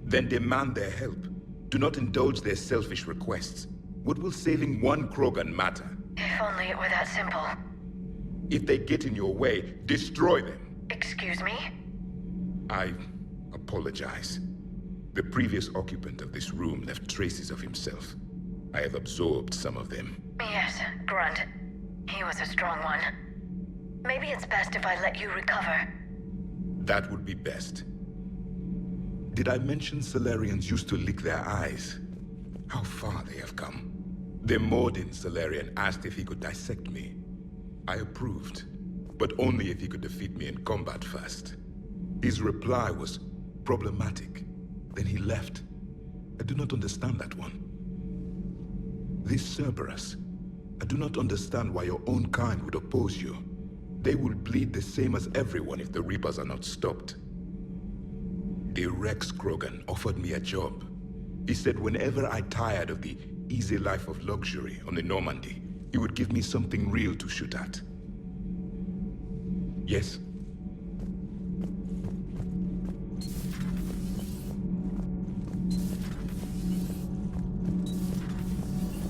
Then demand their help. Do not indulge their selfish requests. What will saving one Krogan matter? If only it were that simple. If they get in your way, destroy them. Excuse me? I apologize. The previous occupant of this room left traces of himself. I have absorbed some of them. Yes, Grunt. He was a strong one. Maybe it's best if I let you recover. That would be best. Did I mention Solarians used to lick their eyes? How far they have come. The Morden Solarian asked if he could dissect me. I approved, but only if he could defeat me in combat first. His reply was problematic. Then he left. I do not understand that one. This Cerberus, I do not understand why your own kind would oppose you. They will bleed the same as everyone if the Reapers are not stopped. The Rex Krogan offered me a job. He said whenever I tired of the easy life of luxury on the Normandy, he would give me something real to shoot at. Yes?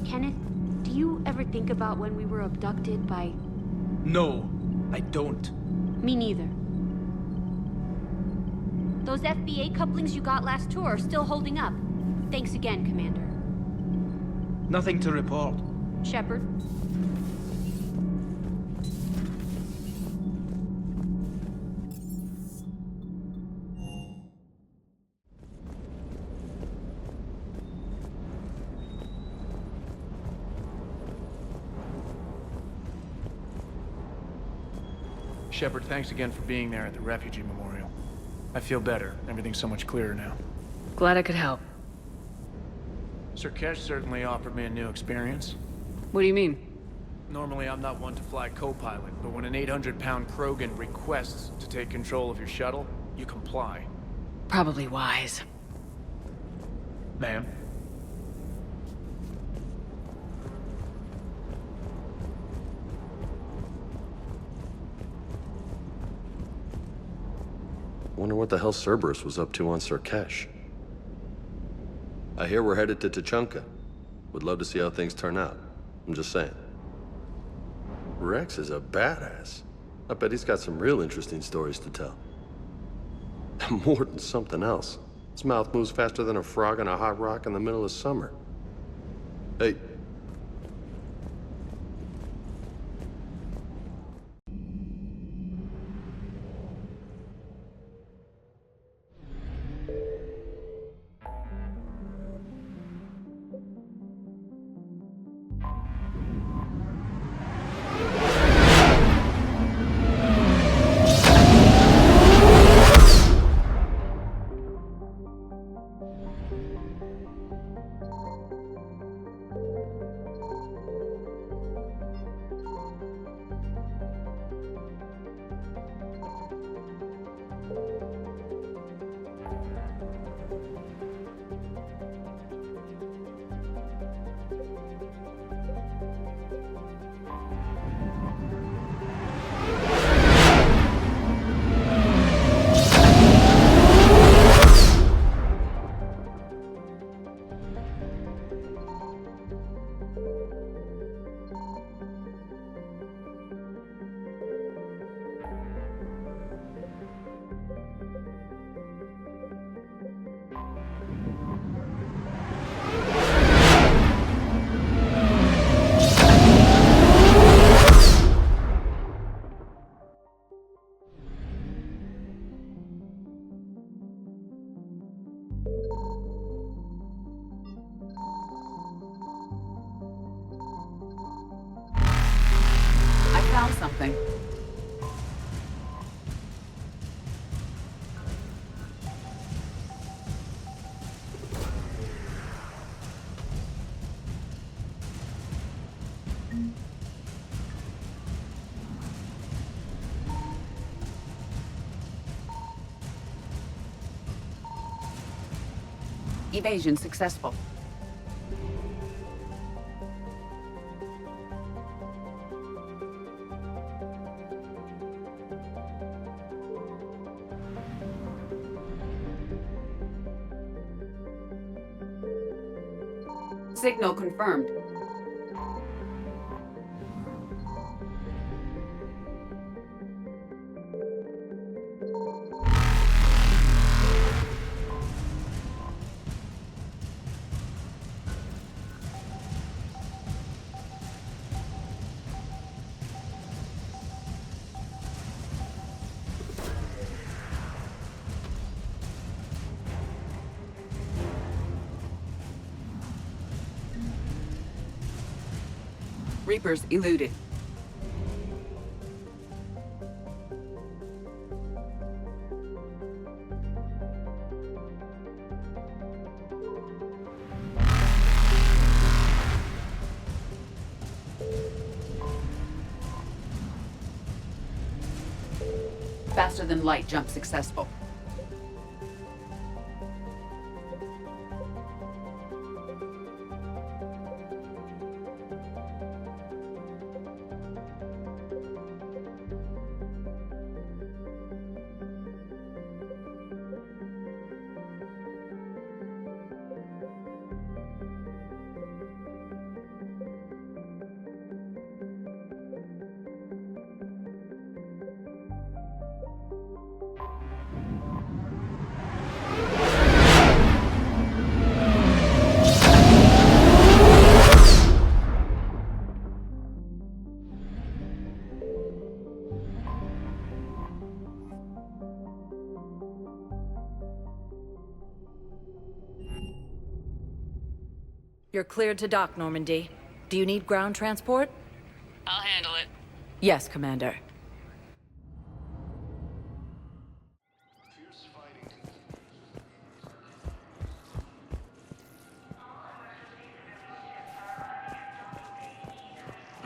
Kenneth, do you ever think about when we were abducted by... No, I don't. Me neither. Those FBA couplings you got last tour are still holding up. Thanks again, Commander. Nothing to report. Shepard? Shepard, thanks again for being there at the refugee memorial. I feel better. Everything's so much clearer now. Glad I could help. Sir Kesh certainly offered me a new experience. What do you mean? Normally, I'm not one to fly co-pilot, but when an 800-pound Krogan requests to take control of your shuttle, you comply. Probably wise. Ma'am? Wonder what the hell Cerberus was up to on Sir Kesh. I hear we're headed to Tuchanka. Would love to see how things turn out. I'm just saying. Rex is a badass. I bet he's got some real interesting stories to tell. More than something else. His mouth moves faster than a frog on a hot rock in the middle of summer. Hey. Found something. Evasion successful. Signal confirmed. Reapers eluded. Faster than light jump successful. You're cleared to dock, Normandy. Do you need ground transport? I'll handle it. Yes, Commander.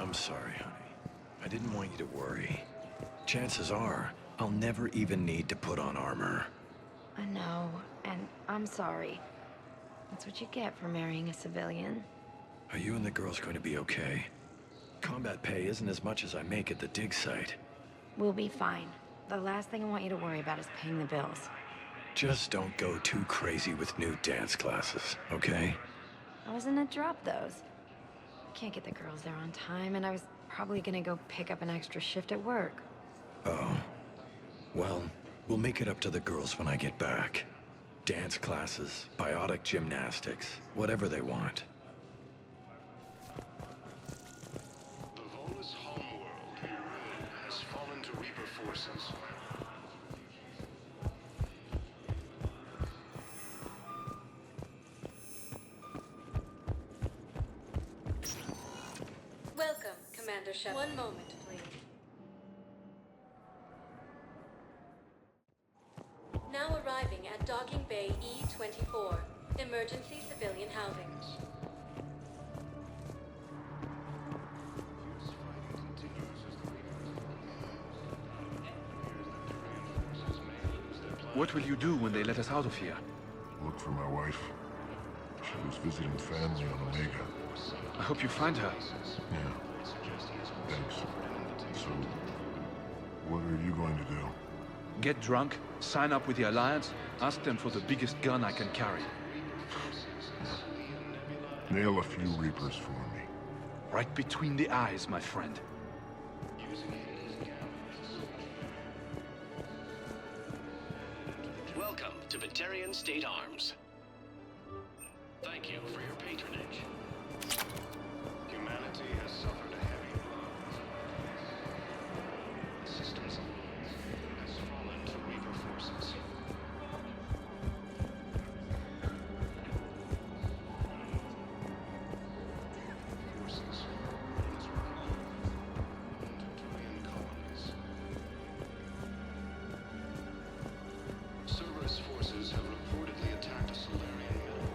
I'm sorry, honey. I didn't want you to worry. Chances are, I'll never even need to put on armor. I know, and I'm sorry. That's what you get for marrying a civilian. Are you and the girls going to be okay? Combat pay isn't as much as I make at the dig site. We'll be fine. The last thing I want you to worry about is paying the bills. Just don't go too crazy with new dance classes, okay? I was gonna drop those. Can't get the girls there on time, and I was probably gonna go pick up an extra shift at work. Oh. Well, we'll make it up to the girls when I get back. Dance classes, biotic gymnastics, whatever they want. The Volus homeworld, Iran, has fallen to Reaper forces. Welcome, Commander Shepard. One moment, please. Now arriving at Docking Bay E-24, emergency civilian housing. What will you do when they let us out of here? Look for my wife. She was visiting family on Omega. I hope you find her. Yeah. Thanks. So, what are you going to do? Get drunk, sign up with the Alliance, ask them for the biggest gun I can carry. Nail a few Reapers for me. Right between the eyes, my friend. Welcome to Batarian State Arms. Thank you for your patronage. Humanity has suffered a heavy blow. The system's has fallen to Reaper forces. Forces Tertullian colonies. Cerberus forces have reportedly attacked a Solarian middle.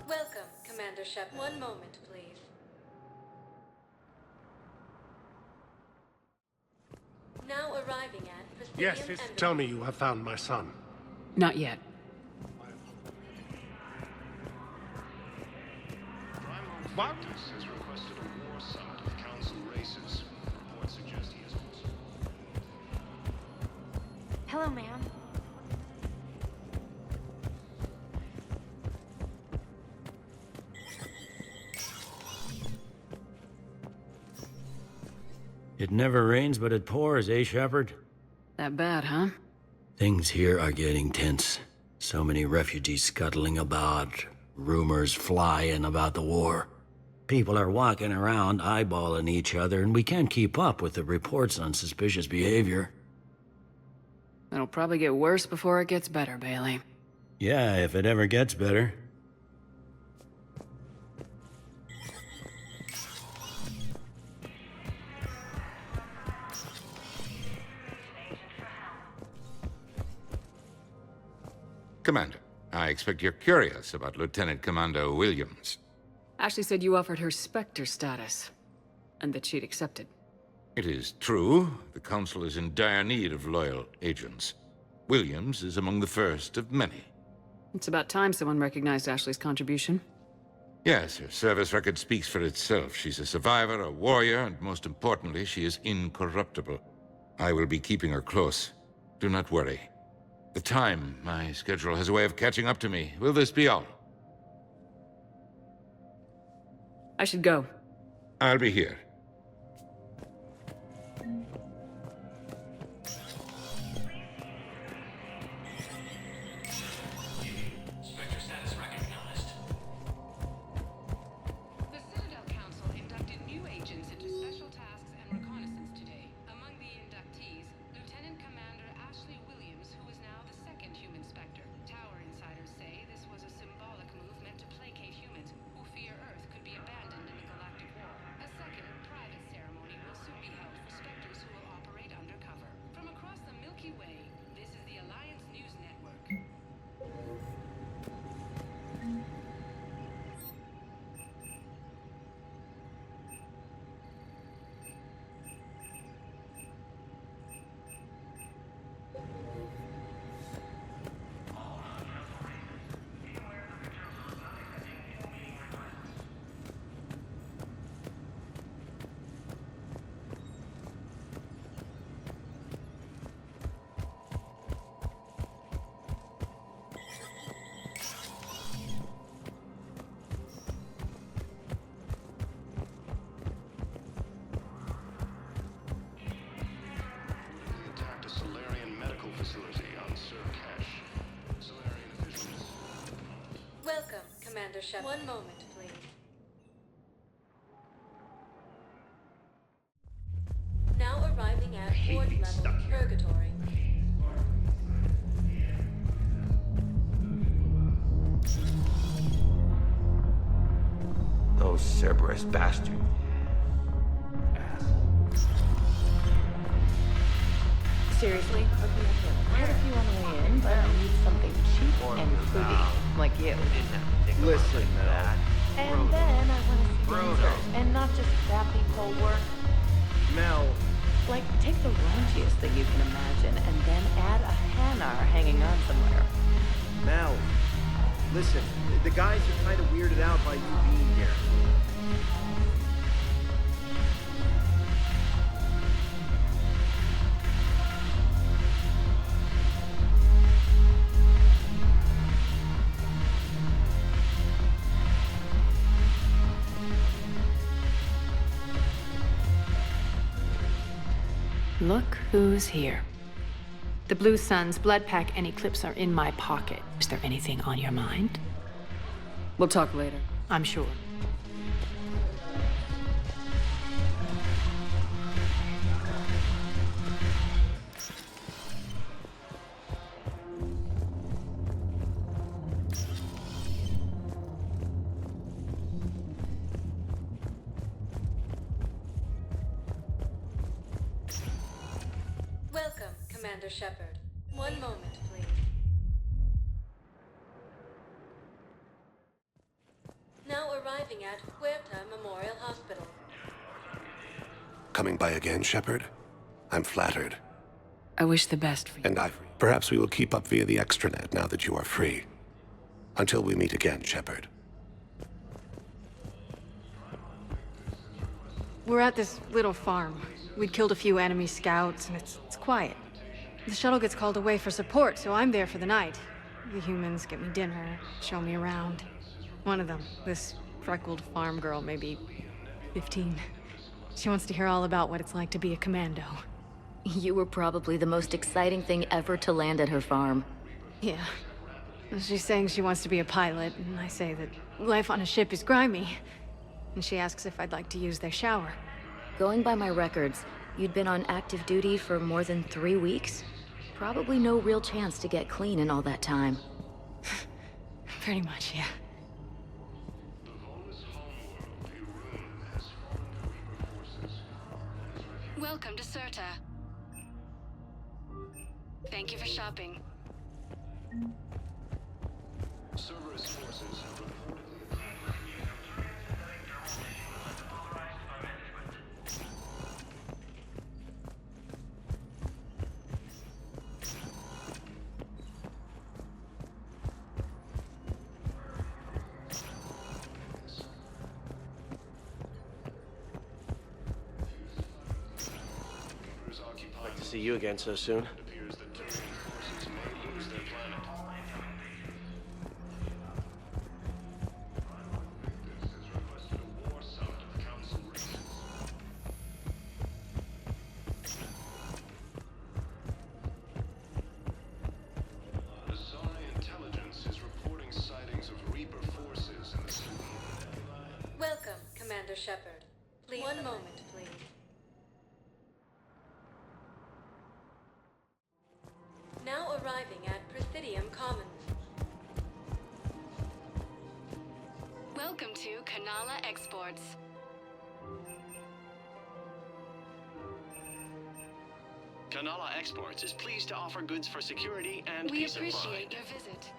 Welcome, Commander Shep. One moment, please. Now arriving at Presidium Yes, tell me you have found my son. Not yet. What? Has requested a war summit of Council races. Reports suggest he is also... Hello, ma'am. It never rains, but it pours, eh, Shepard? That bad, huh? Things here are getting tense. So many refugees scuttling about, rumors flying about the war. People are walking around eyeballing each other, and we can't keep up with the reports on suspicious behavior. It'll probably get worse before it gets better, Bailey. Yeah, if it ever gets better. Commander, I expect you're curious about Lieutenant Commander Williams. Ashley said you offered her Spectre status, and that she'd accepted. It is true, the Council is in dire need of loyal agents. Williams is among the first of many. It's about time someone recognized Ashley's contribution. Yes, her service record speaks for itself. She's a survivor, a warrior, and most importantly, she is incorruptible. I will be keeping her close. Do not worry. The time, my schedule has a way of catching up to me. Will this be all? I should go. I'll be here. Spectre status recognized. The Citadel Council inducted new agents into special tasks and reconnaissance today. Among the inductees, Lieutenant Commander Ashley Williams, who is now the second human Spectre. Tower insiders say this was a symbolic move meant to placate humans who fear Earth could be abandoned in the galactic war. A second, private ceremony will soon be held for Spectres who will Commander Shepard. One moment, please. Now arriving at Ward Level Purgatory. Those Cerberus bastards. Seriously? Quite a few on the way in, but I need something cheap and fruity, like you. Listen, Mel. And then I want to see answers, and not just crappy cold work. Mel. Like, take the raunchiest thing you can imagine, and then add a Hanar hanging on somewhere. Mel. Listen, the guys are kind of weirded out by you being here. Look who's here. The Blue Suns, Blood Pack, and Eclipse are in my pocket. Is there anything on your mind? We'll talk later. I'm sure. Welcome, Commander Shepard. One moment, please. Now arriving at Huerta Memorial Hospital. Coming by again, Shepard? I'm flattered. I wish the best for you. And perhaps we will keep up via the extranet now that you are free. Until we meet again, Shepard. We're at this little farm. We'd killed a few enemy scouts, and it's quiet. The shuttle gets called away for support, so I'm there for the night. The humans get me dinner, show me around. One of them, this freckled farm girl, maybe 15. She wants to hear all about what it's like to be a commando. You were probably the most exciting thing ever to land at her farm. Yeah. She's saying she wants to be a pilot, and I say that life on a ship is grimy. And she asks if I'd like to use their shower. Going by my records, you'd been on active duty for more than 3 weeks. Probably no real chance to get clean in all that time. Pretty much, yeah. Welcome to Serta. Thank you for shopping. Cerberus forces have reported. Like to see you again so soon. Welcome, Commander Shepard. Please. One moment, please. Now arriving at Presidium Commons. Welcome to Kanala Exports. Kanala Exports is pleased to offer goods for security and We peace of mind. appreciate your visit.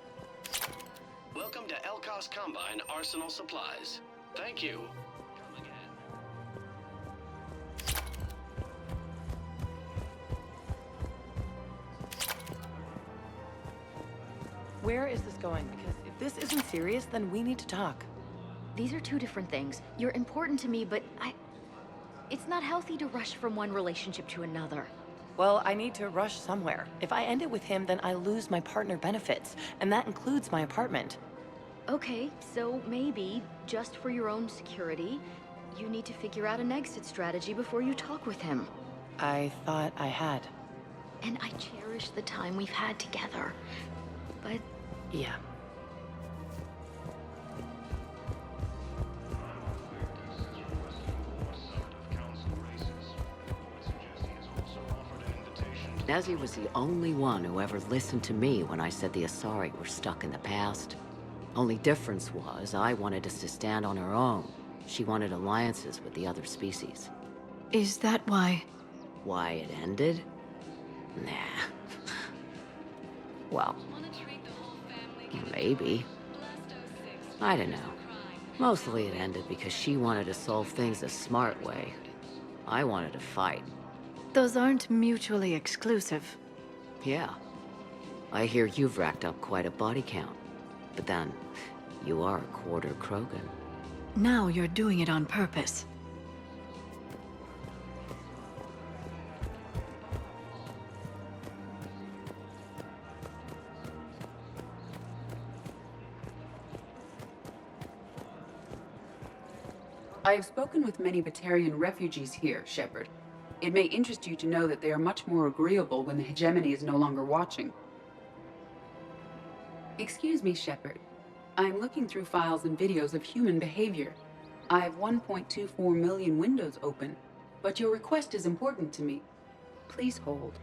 Welcome to Elkos Combine Arsenal Supplies. Thank you. Come again. Where is this going? Because if this isn't serious, then we need to talk. These are two different things. You're important to me, but it's not healthy to rush from one relationship to another. Well, I need to rush somewhere. If I end it with him, then I lose my partner benefits, and that includes my apartment. Okay, so maybe, just for your own security, you need to figure out an exit strategy before you talk with him. I thought I had. And I cherish the time we've had together. But... yeah. Nezzy was the only one who ever listened to me when I said the Asari were stuck in the past. Only difference was, I wanted us to stand on our own. She wanted alliances with the other species. Is that why? Why it ended? Nah. Well, maybe. I don't know. Mostly it ended because she wanted to solve things the smart way. I wanted to fight. Those aren't mutually exclusive. Yeah. I hear you've racked up quite a body count. But then, you are a quarter Krogan. Now you're doing it on purpose. I have spoken with many Batarian refugees here, Shepard. It may interest you to know that they are much more agreeable when the hegemony is no longer watching. Excuse me, Shepard. I am looking through files and videos of human behavior. I have 1.24 million windows open, but your request is important to me. Please hold.